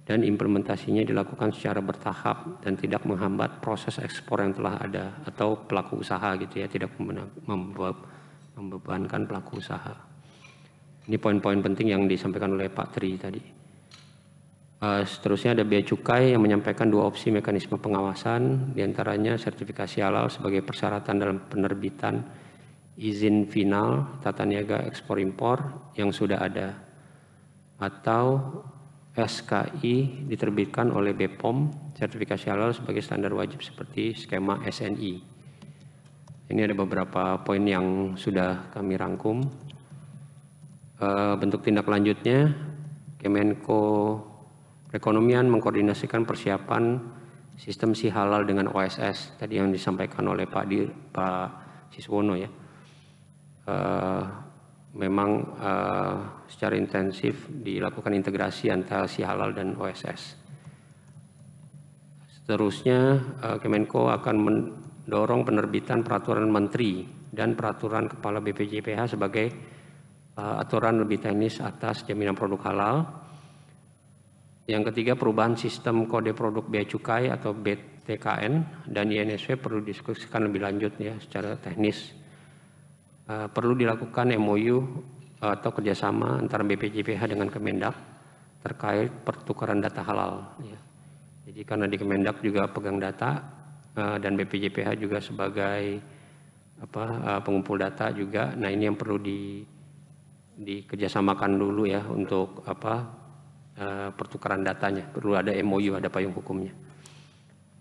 dan implementasinya dilakukan secara bertahap dan tidak menghambat proses ekspor yang telah ada atau pelaku usaha gitu ya, tidak membebankan pelaku usaha. Ini poin-poin penting yang disampaikan oleh Pak Tri tadi. Seterusnya ada Bea Cukai yang menyampaikan 2 opsi mekanisme pengawasan, diantaranya sertifikasi halal sebagai persyaratan dalam penerbitan izin final tata niaga ekspor impor yang sudah ada, atau SKI diterbitkan oleh BPOM, sertifikasi halal sebagai standar wajib seperti skema SNI. Ini ada beberapa poin yang sudah kami rangkum. Bentuk tindak lanjutnya, Kemenko Perekonomian mengkoordinasikan persiapan sistem si halal dengan OSS tadi yang disampaikan oleh Pak Siswono ya. Memang secara intensif dilakukan integrasi antara si halal dan OSS. Seterusnya Kemenko akan mendorong penerbitan peraturan menteri dan peraturan kepala BPJPH sebagai aturan lebih teknis atas jaminan produk halal. Yang ketiga, perubahan sistem kode produk bea cukai atau BTKN dan INSW perlu didiskusikan lebih lanjut ya secara teknis. Perlu dilakukan MOU atau kerjasama antara BPJPH dengan Kemendak terkait pertukaran data halal. Ya. Jadi karena di Kemendak juga pegang data dan BPJPH juga sebagai pengumpul data juga. Nah ini yang perlu dikerjasamakan dulu ya untuk pertukaran datanya. Perlu ada MOU, ada payung hukumnya.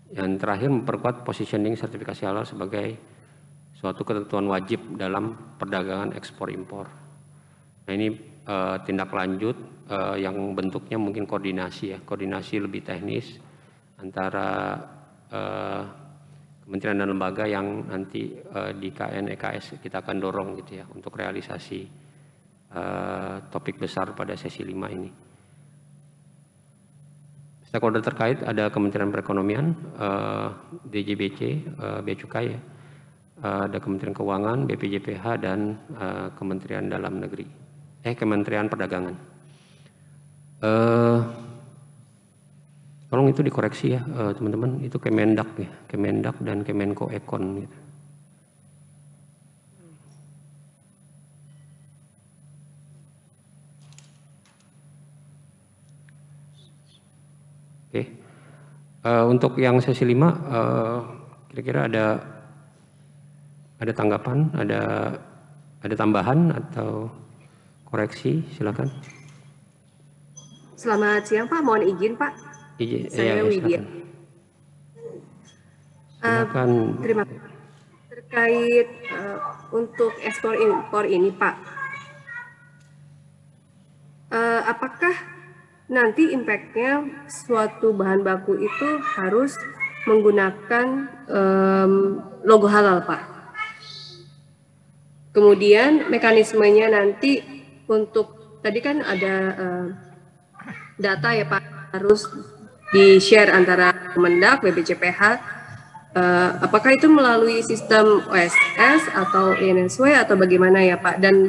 Yang terakhir, memperkuat positioning sertifikasi halal sebagai suatu ketentuan wajib dalam perdagangan ekspor impor. Nah ini tindak lanjut yang bentuknya mungkin koordinasi ya, koordinasi lebih teknis antara kementerian dan lembaga yang nanti di KN EKS kita akan dorong gitu ya untuk realisasi topik besar pada sesi 5 ini. Stakeholder terkait ada Kementerian Perekonomian, DJBC, Bea Cukai ya, ada Kementerian Keuangan, BPJPH dan Kementerian Dalam Negeri, Kementerian Perdagangan. Tolong itu dikoreksi ya teman-teman, itu Kemendak ya, Kemendak dan Kemenko Ekon gitu. Oke. Untuk yang sesi 5 kira-kira ada tanggapan, ada tambahan atau koreksi, silakan. Selamat siang Pak, mohon izin Pak. Saya Widya. Silakan. Terima kasih. Terkait untuk ekspor impor ini Pak, apakah nanti impact-nya suatu bahan baku itu harus menggunakan logo halal Pak? Kemudian mekanismenya nanti untuk, tadi kan ada data ya Pak, harus di-share antara Kemendak, BPJPH, apakah itu melalui sistem OSS atau INSW atau bagaimana ya Pak? Dan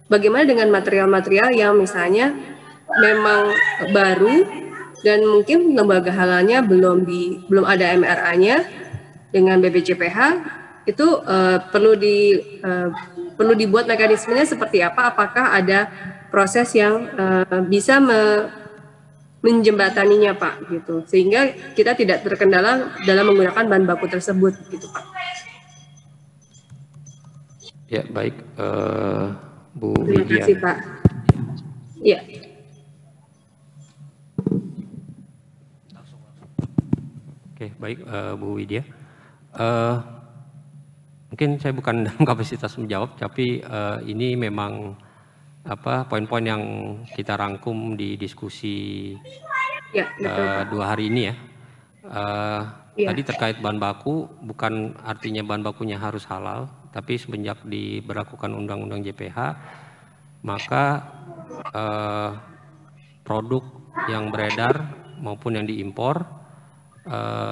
bagaimana dengan material-material yang misalnya memang baru dan mungkin lembaga halalnya belum ada MRA-nya dengan BPJPH, itu perlu dibuat mekanismenya seperti apa? Apakah ada proses yang bisa menjembataninya Pak gitu, sehingga kita tidak terkendala dalam menggunakan bahan baku tersebut gitu Pak. Ya baik, Bu Terima Widya. kasih Pak. Ya. Oke, baik Bu Widya. Mungkin saya bukan dalam kapasitas menjawab, tapi ini memang poin-poin yang kita rangkum di diskusi Ya, betul, 2 hari ini ya. Ya. Tadi terkait bahan baku, bukan artinya bahan bakunya harus halal, tapi semenjak diberlakukan Undang-Undang JPH, maka produk yang beredar maupun yang diimpor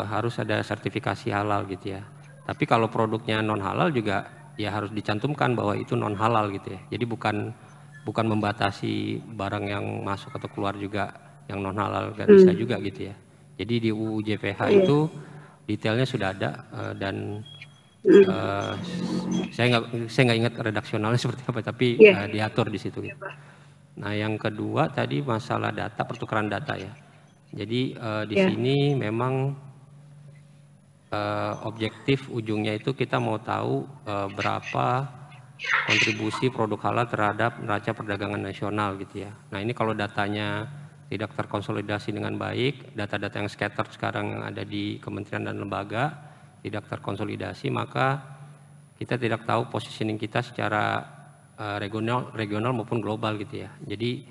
harus ada sertifikasi halal gitu ya. Tapi kalau produknya non halal juga ya harus dicantumkan bahwa itu non halal gitu ya. Jadi bukan membatasi barang yang masuk atau keluar juga yang non halal, nggak bisa juga gitu ya. Jadi di UU JPH itu detailnya sudah ada dan saya nggak ingat redaksionalnya seperti apa, tapi diatur di situ. Gitu. Nah yang kedua tadi masalah data, pertukaran data ya. Jadi di sini memang objektif ujungnya itu kita mau tahu berapa kontribusi produk halal terhadap neraca perdagangan nasional gitu ya. Nah ini kalau datanya tidak terkonsolidasi dengan baik, data-data yang scattered sekarang yang ada di kementerian dan lembaga tidak terkonsolidasi, maka kita tidak tahu positioning kita secara regional maupun global gitu ya. Jadi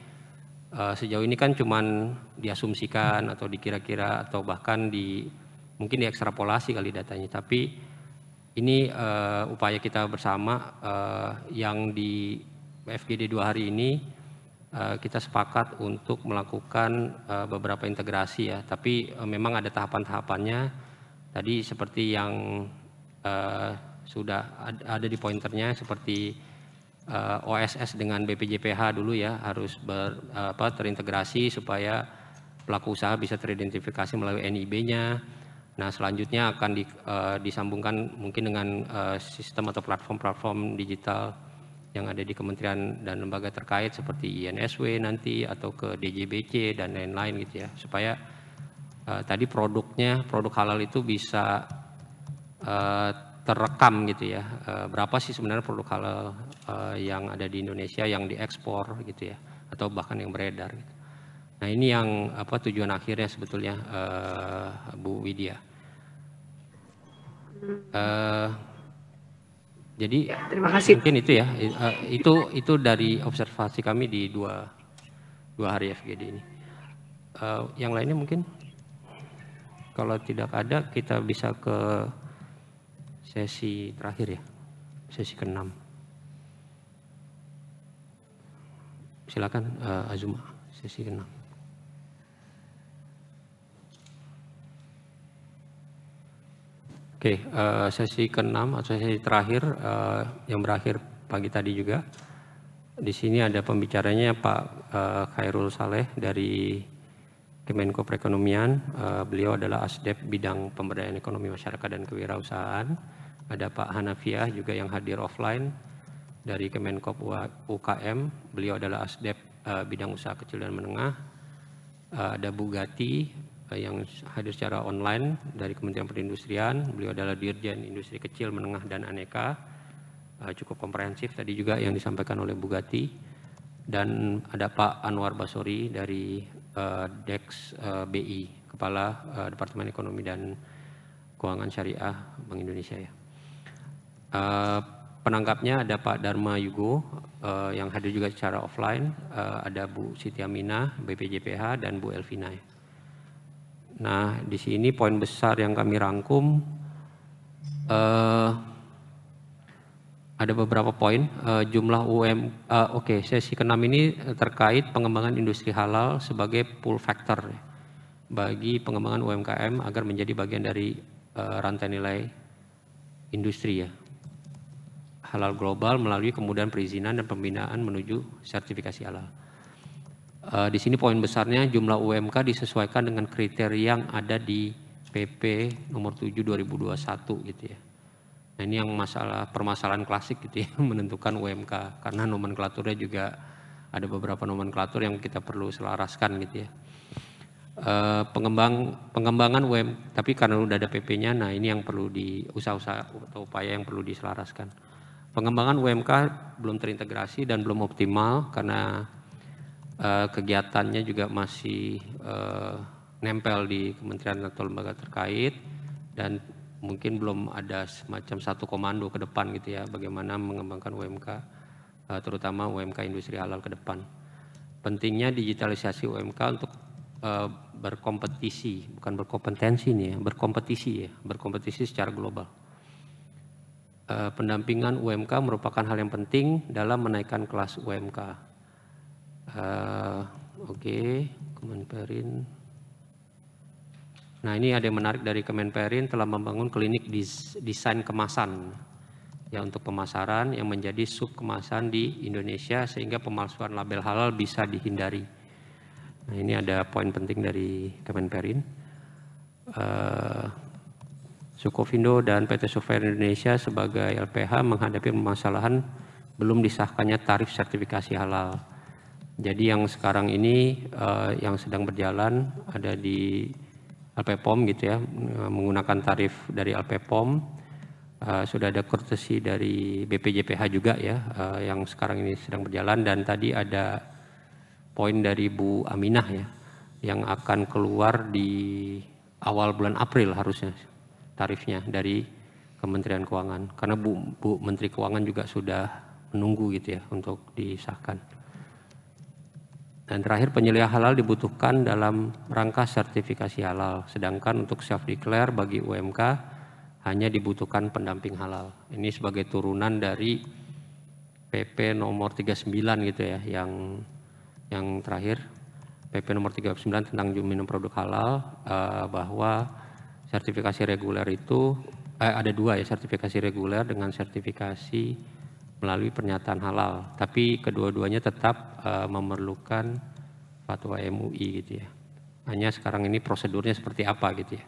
sejauh ini kan cuman diasumsikan atau dikira-kira atau bahkan mungkin diekstrapolasi kali datanya, tapi ini upaya kita bersama yang di FGD 2 hari ini kita sepakat untuk melakukan beberapa integrasi ya, tapi memang ada tahapan-tahapannya tadi seperti yang sudah ada di pointernya, seperti OSS dengan BPJPH dulu ya harus terintegrasi supaya pelaku usaha bisa teridentifikasi melalui NIB-nya. Nah selanjutnya akan disambungkan mungkin dengan sistem atau platform-platform digital yang ada di kementerian dan lembaga terkait seperti INSW nanti atau ke DJBC dan lain-lain gitu ya, supaya tadi produk halal itu bisa terekam gitu ya, berapa sih sebenarnya produk halal yang ada di Indonesia yang diekspor gitu ya, atau bahkan yang beredar gitu. Nah ini yang tujuan akhirnya sebetulnya Bu Widya. Jadi terima kasih. Mungkin itu ya, itu dari observasi kami di dua hari FGD ini. Yang lainnya mungkin kalau tidak ada kita bisa ke sesi terakhir ya, sesi ke-6. Silakan Azuma, sesi ke-6. Oke, sesi ke-6 atau sesi terakhir yang berakhir pagi tadi juga. Di sini ada pembicaranya Pak Khairul Saleh dari Kemenko Perekonomian. Beliau adalah Asdep bidang pemberdayaan ekonomi masyarakat dan kewirausahaan. Ada Pak Hanafiah juga yang hadir offline dari Kemenko UKM. Beliau adalah Asdep bidang usaha kecil dan menengah. Ada Bu Gati yang hadir secara online dari Kementerian Perindustrian. Beliau adalah Dirjen Industri Kecil, Menengah, dan Aneka. Cukup komprehensif tadi juga yang disampaikan oleh Bu Gati. Dan ada Pak Anwar Basori dari DEX BI, Kepala Departemen Ekonomi dan Keuangan Syariah Bank Indonesia ya. Penanggapnya ada Pak Dharma Yugo yang hadir juga secara offline. Ada Bu Siti Aminah, BPJPH, dan Bu Elvina. Nah, di sini poin besar yang kami rangkum ada beberapa poin. Jumlah sesi ke-6 ini terkait pengembangan industri halal sebagai pull factor bagi pengembangan UMKM agar menjadi bagian dari rantai nilai industri ya. Halal global melalui kemudahan perizinan dan pembinaan menuju sertifikasi halal. Di sini poin besarnya jumlah UMK disesuaikan dengan kriteria yang ada di PP nomor 7 2021 gitu ya. Nah ini yang permasalahan klasik gitu ya, menentukan UMK karena nomenklaturnya juga ada beberapa nomenklatur yang kita perlu selaraskan gitu ya. Pengembangan UMK, tapi karena udah ada PP-nya, nah ini yang perlu usaha-usaha atau upaya yang perlu diselaraskan. Pengembangan UMK belum terintegrasi dan belum optimal karena kegiatannya juga masih nempel di kementerian atau lembaga terkait dan mungkin belum ada semacam satu komando ke depan gitu ya, bagaimana mengembangkan UMK terutama UMK industri halal ke depan. Pentingnya digitalisasi UMK untuk berkompetisi, bukan berkompetensi nih ya, berkompetisi secara global. Pendampingan UMK merupakan hal yang penting dalam menaikkan kelas UMK. Kemenperin. Nah, ini ada yang menarik dari Kemenperin telah membangun klinik desain kemasan ya untuk pemasaran yang menjadi sub kemasan di Indonesia sehingga pemalsuan label halal bisa dihindari. Nah, ini ada poin penting dari Kemenperin. Sukovindo dan PT Software Indonesia sebagai LPH menghadapi permasalahan belum disahkannya tarif sertifikasi halal. Jadi yang sekarang ini yang sedang berjalan ada di LPPOM gitu ya, menggunakan tarif dari LPPOM. Sudah ada courtesy dari BPJPH juga ya, yang sekarang ini sedang berjalan, dan tadi ada poin dari Bu Aminah ya, yang akan keluar di awal bulan April harusnya tarifnya dari Kementerian Keuangan, karena Bu Menteri Keuangan juga sudah menunggu gitu ya untuk disahkan. Dan terakhir, penyediaan halal dibutuhkan dalam rangka sertifikasi halal, sedangkan untuk self declare bagi UMK hanya dibutuhkan pendamping halal. Ini sebagai turunan dari PP nomor 39 gitu ya, yang terakhir PP nomor 39 tentang minum produk halal, bahwa sertifikasi reguler itu ada dua ya, sertifikasi reguler dengan sertifikasi melalui pernyataan halal, tapi kedua-duanya tetap memerlukan fatwa MUI gitu ya. Hanya sekarang ini prosedurnya seperti apa gitu ya.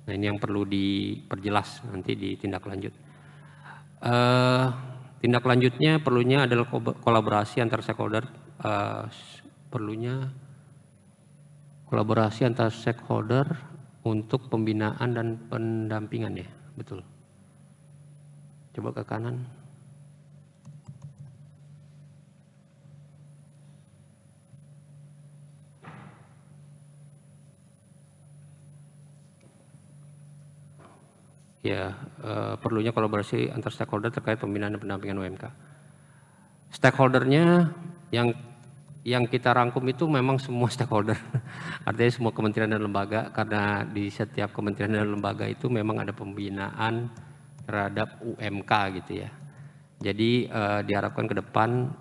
Nah, ini yang perlu diperjelas nanti di tindak lanjut. Tindak lanjutnya perlunya adalah kolaborasi antar stakeholder, perlunya kolaborasi antar stakeholder untuk pembinaan dan pendampingan ya, betul. Coba ke kanan. Ya, perlunya kolaborasi antar stakeholder terkait pembinaan dan pendampingan UMK. Stakeholdernya yang kita rangkum itu memang semua stakeholder, artinya semua kementerian dan lembaga, karena di setiap kementerian dan lembaga itu memang ada pembinaan terhadap UMK gitu ya. Jadi diharapkan ke depan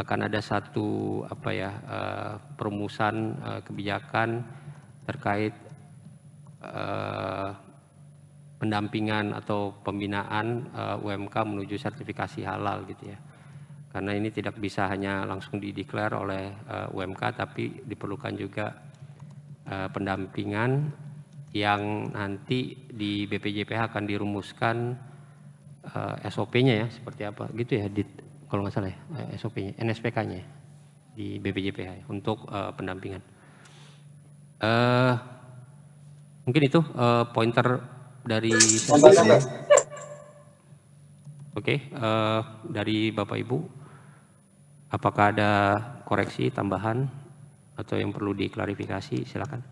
akan ada satu perumusan kebijakan terkait pendampingan atau pembinaan UMK menuju sertifikasi halal gitu ya. Karena ini tidak bisa hanya langsung dideklar oleh UMK, tapi diperlukan juga pendampingan yang nanti di BPJPH akan dirumuskan SOP-nya ya, seperti apa gitu ya, kalau nggak salah ya, SOP-nya, NSPK-nya di BPJPH ya, untuk pendampingan. Mungkin itu pointer dari saya. Oke, dari Bapak Ibu, apakah ada koreksi, tambahan, atau yang perlu diklarifikasi? Silakan.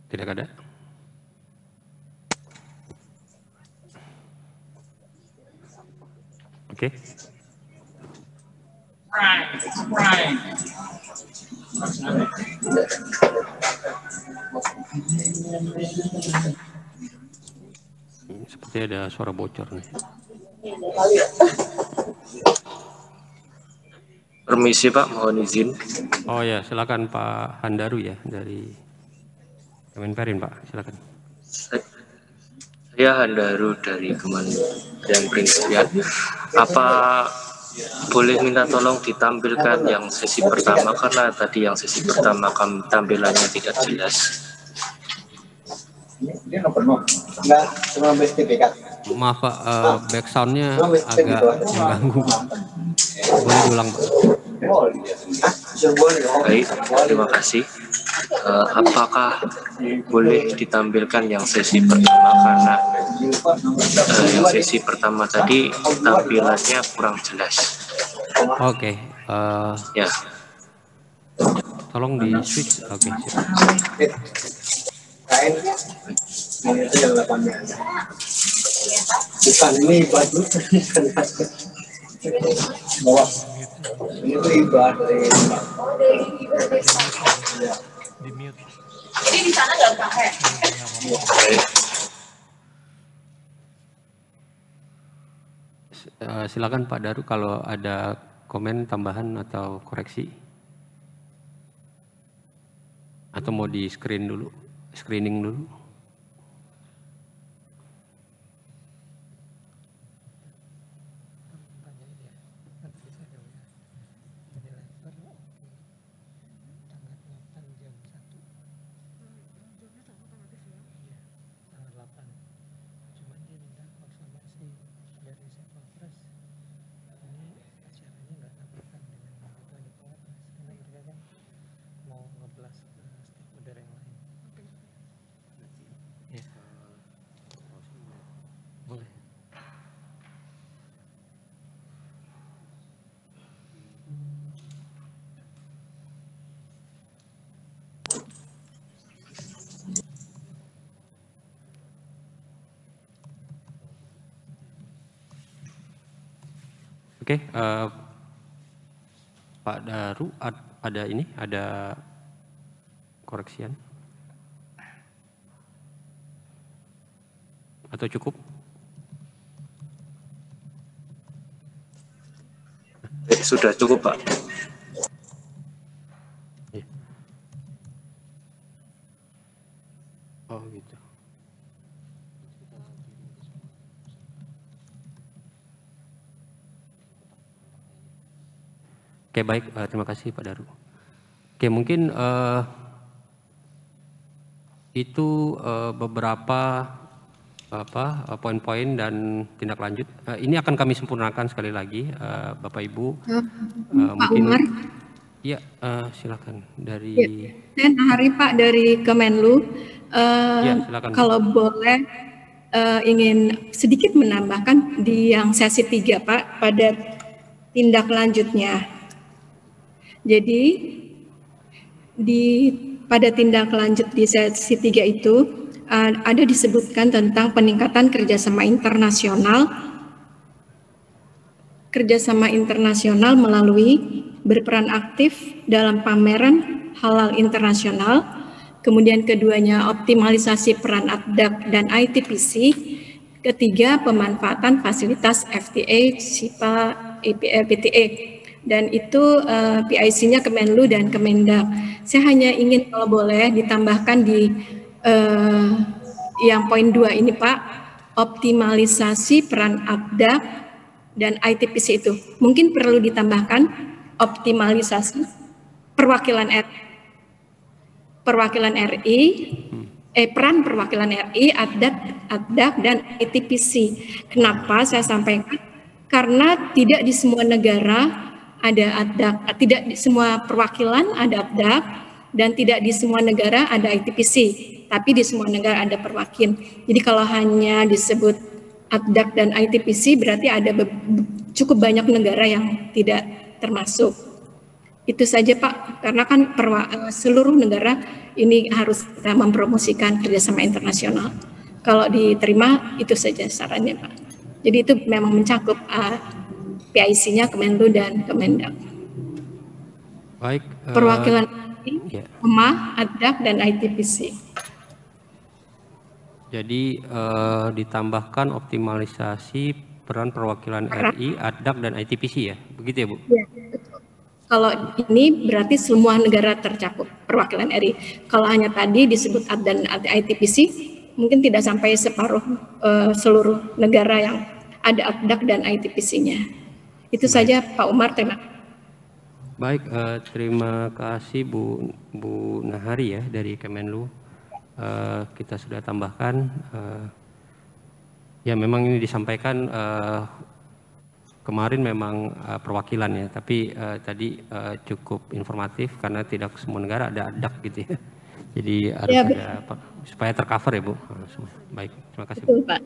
Tidak ada. Oke. Seperti ada suara bocor nih. Permisi Pak, mohon izin. Oh ya, silakan Pak Handaru ya dari Kemenperin Pak, silakan. Saya Handaru dari Kementerian Perindustrian. Apa boleh minta tolong ditampilkan yang sesi pertama, karena tadi yang sesi pertama tampilannya tidak jelas. Maaf Pak, backsoundnya agak mengganggu. Boleh diulang Pak? Baik, terima kasih. Apakah boleh ditampilkan yang sesi pertama, karena yang sesi pertama tadi tampilannya kurang jelas. Oke, ya. Tolong di switch. Oke. Bukan ini baju bawah. Ini tuh ibadah. Di mute. Jadi di sana nggak pakai. Silakan Pak Daru kalau ada komen tambahan atau koreksi. Atau mau di screening dulu. Oke, Pak Daru ada koreksian atau cukup? Sudah cukup, Pak. Oh gitu. Oke, baik, terima kasih Pak Daru. Oke, mungkin itu beberapa poin-poin dan tindak lanjut. Ini akan kami sempurnakan sekali lagi, Bapak Ibu. Pak Mungkin, Umar. Iya, silakan dari. Ya, saya Nahari Pak dari Kemenlu. Ya, silakan. Kalau boleh ingin sedikit menambahkan di yang sesi 3 Pak pada tindak lanjutnya. Jadi pada tindak lanjut di sesi 3 itu ada disebutkan tentang peningkatan kerjasama internasional melalui berperan aktif dalam pameran halal internasional, kemudian keduanya optimalisasi peran ADDAK dan ITPC, ketiga pemanfaatan fasilitas FTA, SIPA, PTA. Dan itu PIC-nya Kemenlu dan Kemendak. Saya hanya ingin kalau boleh ditambahkan di yang poin 2 ini Pak, optimalisasi peran ADDAK dan ITPC itu. Mungkin perlu ditambahkan optimalisasi perwakilan RI, peran perwakilan RI, ADDAK dan ITPC. Kenapa saya sampaikan? Karena tidak di semua negara ada ADDAK, tidak di semua perwakilan ada ADDAK, dan tidak di semua negara ada ITPC, tapi di semua negara ada perwakilan. Jadi kalau hanya disebut ADDAK dan ITPC berarti ada cukup banyak negara yang tidak termasuk. Itu saja Pak, karena kan seluruh negara ini harus kita mempromosikan kerjasama internasional. Kalau diterima itu saja sarannya Pak. Jadi itu memang mencakup PIC-nya Kemenlu dan Kemendak. Baik. Perwakilan PEMA, ADDAK dan ITPC. Jadi ditambahkan optimalisasi peran perwakilan RI, ADDAK dan ITPC ya, begitu ya Bu? Ya, betul. Kalau ini berarti semua negara tercakup perwakilan RI. Kalau hanya tadi disebut ADDAK dan ITPC, mungkin tidak sampai separuh seluruh negara yang ada ADDAK dan ITPC-nya. Itu saja Pak Umar, terima kasih. Baik, terima kasih Bu Nahari ya dari Kemenlu. Kita sudah tambahkan. Ya memang ini disampaikan kemarin memang perwakilan ya, tapi tadi cukup informatif karena tidak semua negara ada ADDAK gitu ya. Jadi harus ya, ada supaya tercover ya Bu. Baik, terima kasih. Betul, Pak.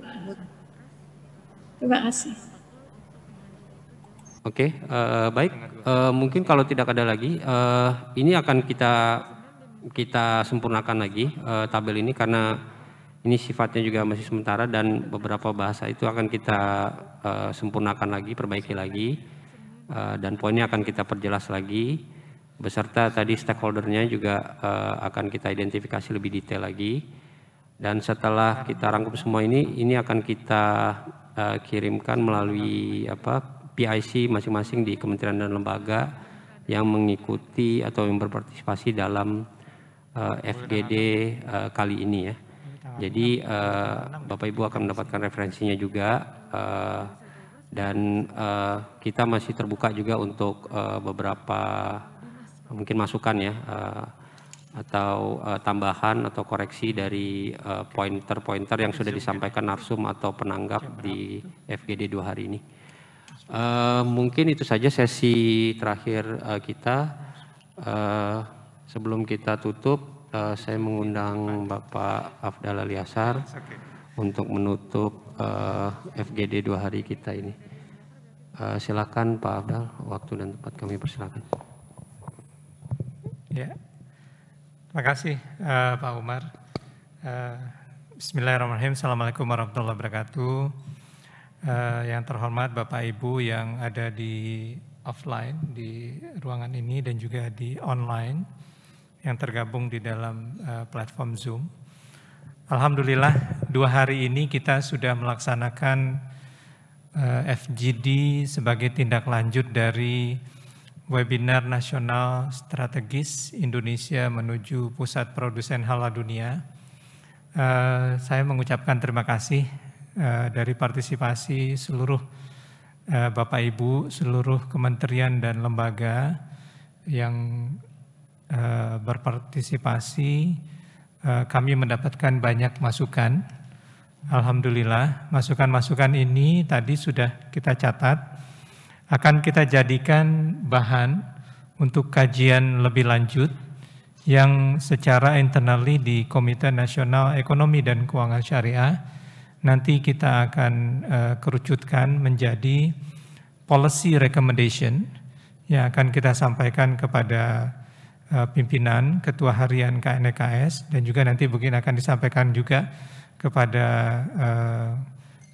Terima kasih. Oke, baik. Mungkin kalau tidak ada lagi, ini akan kita sempurnakan lagi tabel ini karena ini sifatnya juga masih sementara dan beberapa bahasa itu akan kita sempurnakan lagi, perbaiki lagi, dan poinnya akan kita perjelas lagi beserta tadi stakeholdernya juga akan kita identifikasi lebih detail lagi. Dan setelah kita rangkum semua ini akan kita kirimkan melalui PIC masing-masing di kementerian dan lembaga yang mengikuti atau yang berpartisipasi dalam FGD kali ini ya. Jadi Bapak Ibu akan mendapatkan referensinya juga dan kita masih terbuka juga untuk beberapa mungkin masukan ya atau tambahan atau koreksi dari pointer-pointer yang sudah disampaikan narsum atau penanggap di FGD 2 hari ini. Mungkin itu saja sesi terakhir kita. Sebelum kita tutup, saya mengundang Bapak Afdal Aliasar untuk menutup FGD 2 hari kita ini. Silakan Pak Afdal, waktu dan tempat kami persilakan. Ya, terima kasih Pak Umar. Bismillahirrahmanirrahim. Assalamualaikum warahmatullahi wabarakatuh. Yang terhormat Bapak Ibu yang ada di offline di ruangan ini dan juga di online yang tergabung di dalam platform Zoom. Alhamdulillah 2 hari ini kita sudah melaksanakan FGD sebagai tindak lanjut dari webinar nasional strategis Indonesia menuju pusat produsen halal dunia. Saya mengucapkan terima kasih dari partisipasi seluruh Bapak Ibu, seluruh kementerian dan lembaga yang berpartisipasi. Kami mendapatkan banyak masukan. Alhamdulillah, masukan-masukan ini tadi sudah kita catat, akan kita jadikan bahan untuk kajian lebih lanjut yang secara internally di Komite Nasional Ekonomi dan Keuangan Syariah nanti kita akan kerucutkan menjadi policy recommendation yang akan kita sampaikan kepada pimpinan Ketua Harian KNEKS dan juga nanti mungkin akan disampaikan juga kepada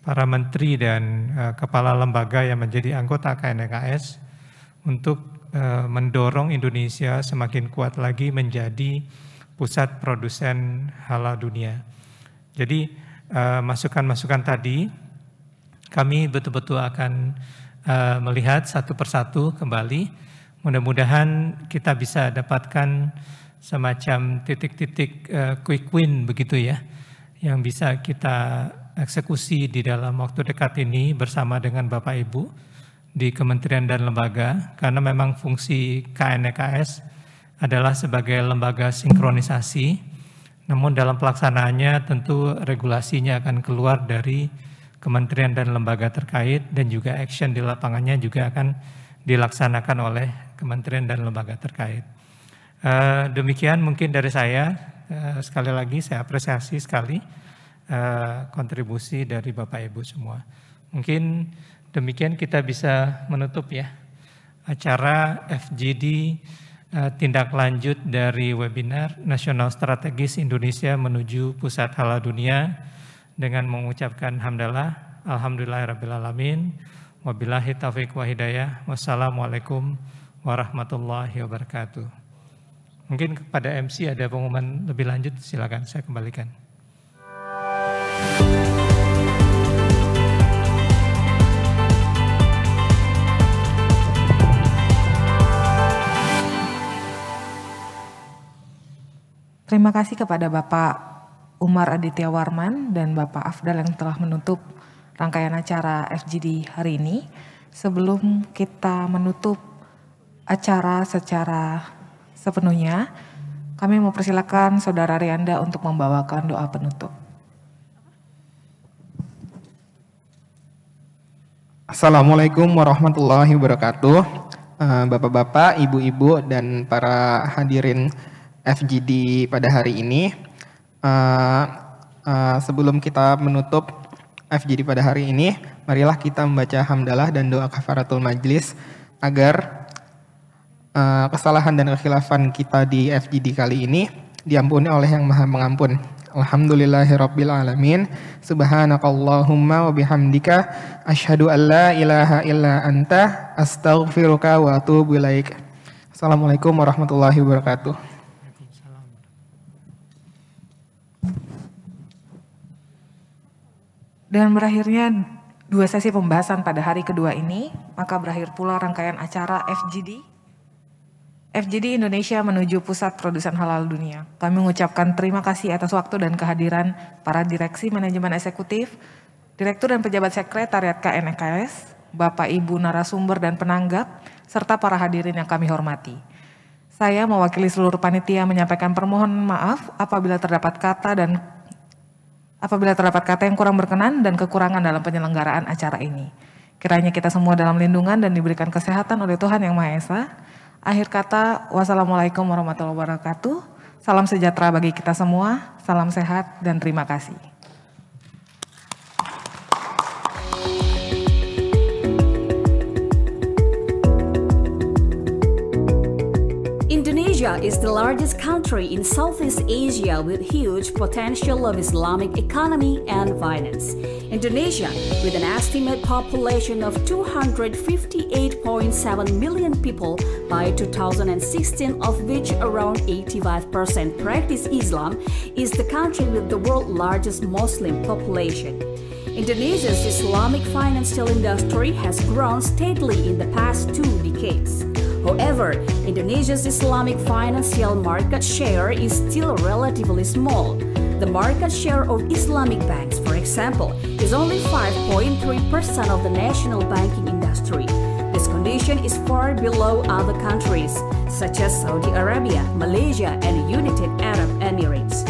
para menteri dan kepala lembaga yang menjadi anggota KNEKS untuk mendorong Indonesia semakin kuat lagi menjadi pusat produsen halal dunia. Jadi masukan-masukan tadi kami betul-betul akan melihat satu persatu kembali. Mudah-mudahan kita bisa dapatkan semacam titik-titik quick win begitu ya, yang bisa kita eksekusi di dalam waktu dekat ini bersama dengan Bapak Ibu di kementerian dan lembaga, karena memang fungsi KNEKS adalah sebagai lembaga sinkronisasi, namun dalam pelaksanaannya tentu regulasinya akan keluar dari kementerian dan lembaga terkait dan juga action di lapangannya juga akan dilaksanakan oleh kementerian dan lembaga terkait. Demikian mungkin dari saya, sekali lagi saya apresiasi sekali kontribusi dari Bapak Ibu semua. Mungkin demikian kita bisa menutup ya acara FGD tindak lanjut dari webinar Nasional Strategis Indonesia menuju Pusat Halal Dunia dengan mengucapkan hamdalah, alhamdulillahirrabbilalamin, wabillahi taufiq wa hidayah, wassalamualaikum warahmatullahi wabarakatuh. Mungkin kepada MC ada pengumuman lebih lanjut, silakan saya kembalikan. Terima kasih kepada Bapak Umar Aditya Warman dan Bapak Afdal yang telah menutup rangkaian acara FGD hari ini. Sebelum kita menutup acara secara sepenuhnya, kami mempersilakan Saudara Rianda untuk membawakan doa penutup. Assalamualaikum warahmatullahi wabarakatuh. Bapak-bapak, ibu-ibu, dan para hadirin FGD pada hari ini. Sebelum kita menutup FGD pada hari ini, marilah kita membaca hamdalah dan doa kafaratul majlis agar kesalahan dan kekhilafan kita di FGD kali ini diampuni oleh Yang Maha Pengampun. Alhamdulillahirabbil alamin. Subhanakallahumma wa bihamdika asyhadu an la ilaha illa anta astaghfiruka wa atubu ilaik. Assalamualaikum warahmatullahi wabarakatuh. Dengan berakhirnya 2 sesi pembahasan pada hari kedua ini, maka berakhir pula rangkaian acara FGD Indonesia menuju Pusat Produsen Halal Dunia. Kami mengucapkan terima kasih atas waktu dan kehadiran para direksi manajemen eksekutif, direktur dan pejabat sekretariat KNKS, Bapak Ibu narasumber dan penanggap, serta para hadirin yang kami hormati. Saya mewakili seluruh panitia menyampaikan permohonan maaf apabila terdapat kata yang kurang berkenan dan kekurangan dalam penyelenggaraan acara ini. Kiranya kita semua dalam lindungan dan diberikan kesehatan oleh Tuhan Yang Maha Esa. Akhir kata, wassalamualaikum warahmatullahi wabarakatuh. Salam sejahtera bagi kita semua, salam sehat dan terima kasih. Indonesia is the largest country in Southeast Asia with huge potential of Islamic economy and finance. Indonesia, with an estimated population of 258.7 million people by 2016, of which around 85% practice Islam, is the country with the world's largest Muslim population. Indonesia's Islamic financial industry has grown steadily in the past 2 decades. However, Indonesia's Islamic financial market share is still relatively small. The market share of Islamic banks, for example, is only 5.3% of the national banking industry. This condition is far below other countries, such as Saudi Arabia, Malaysia, and United Arab Emirates.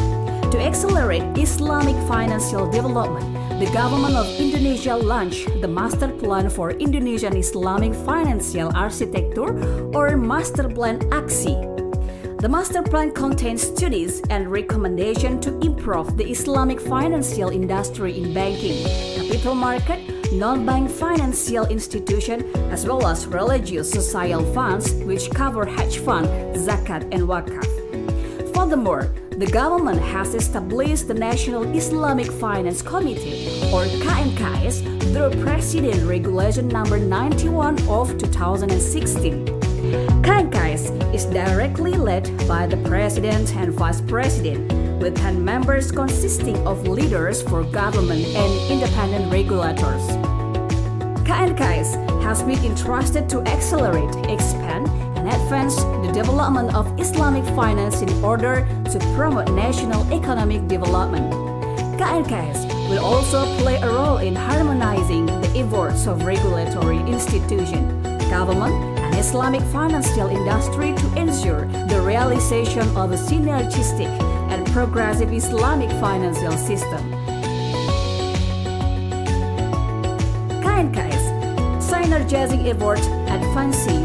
To accelerate Islamic financial development, the government of Indonesia launched the Master Plan for Indonesian Islamic Financial Architecture, or Master Plan AXI. The Master Plan contains studies and recommendations to improve the Islamic financial industry in banking, capital market, non-bank financial institution, as well as religious social funds, which cover hedge fund, zakat, and wakaf. Furthermore, the government has established the National Islamic Finance Committee, or KNKS, through President Regulation Number 91 of 2016. KNKS is directly led by the President and Vice President, with 10 members consisting of leaders for government and independent regulators. KNKS has been entrusted to accelerate, expand, and advance the development of Islamic finance in order to promote national economic development. KNKS will also play a role in harmonizing the efforts of regulatory institutions, government, and Islamic financial industry to ensure the realization of a synergistic and progressive Islamic financial system. KNKS synergizing efforts advancing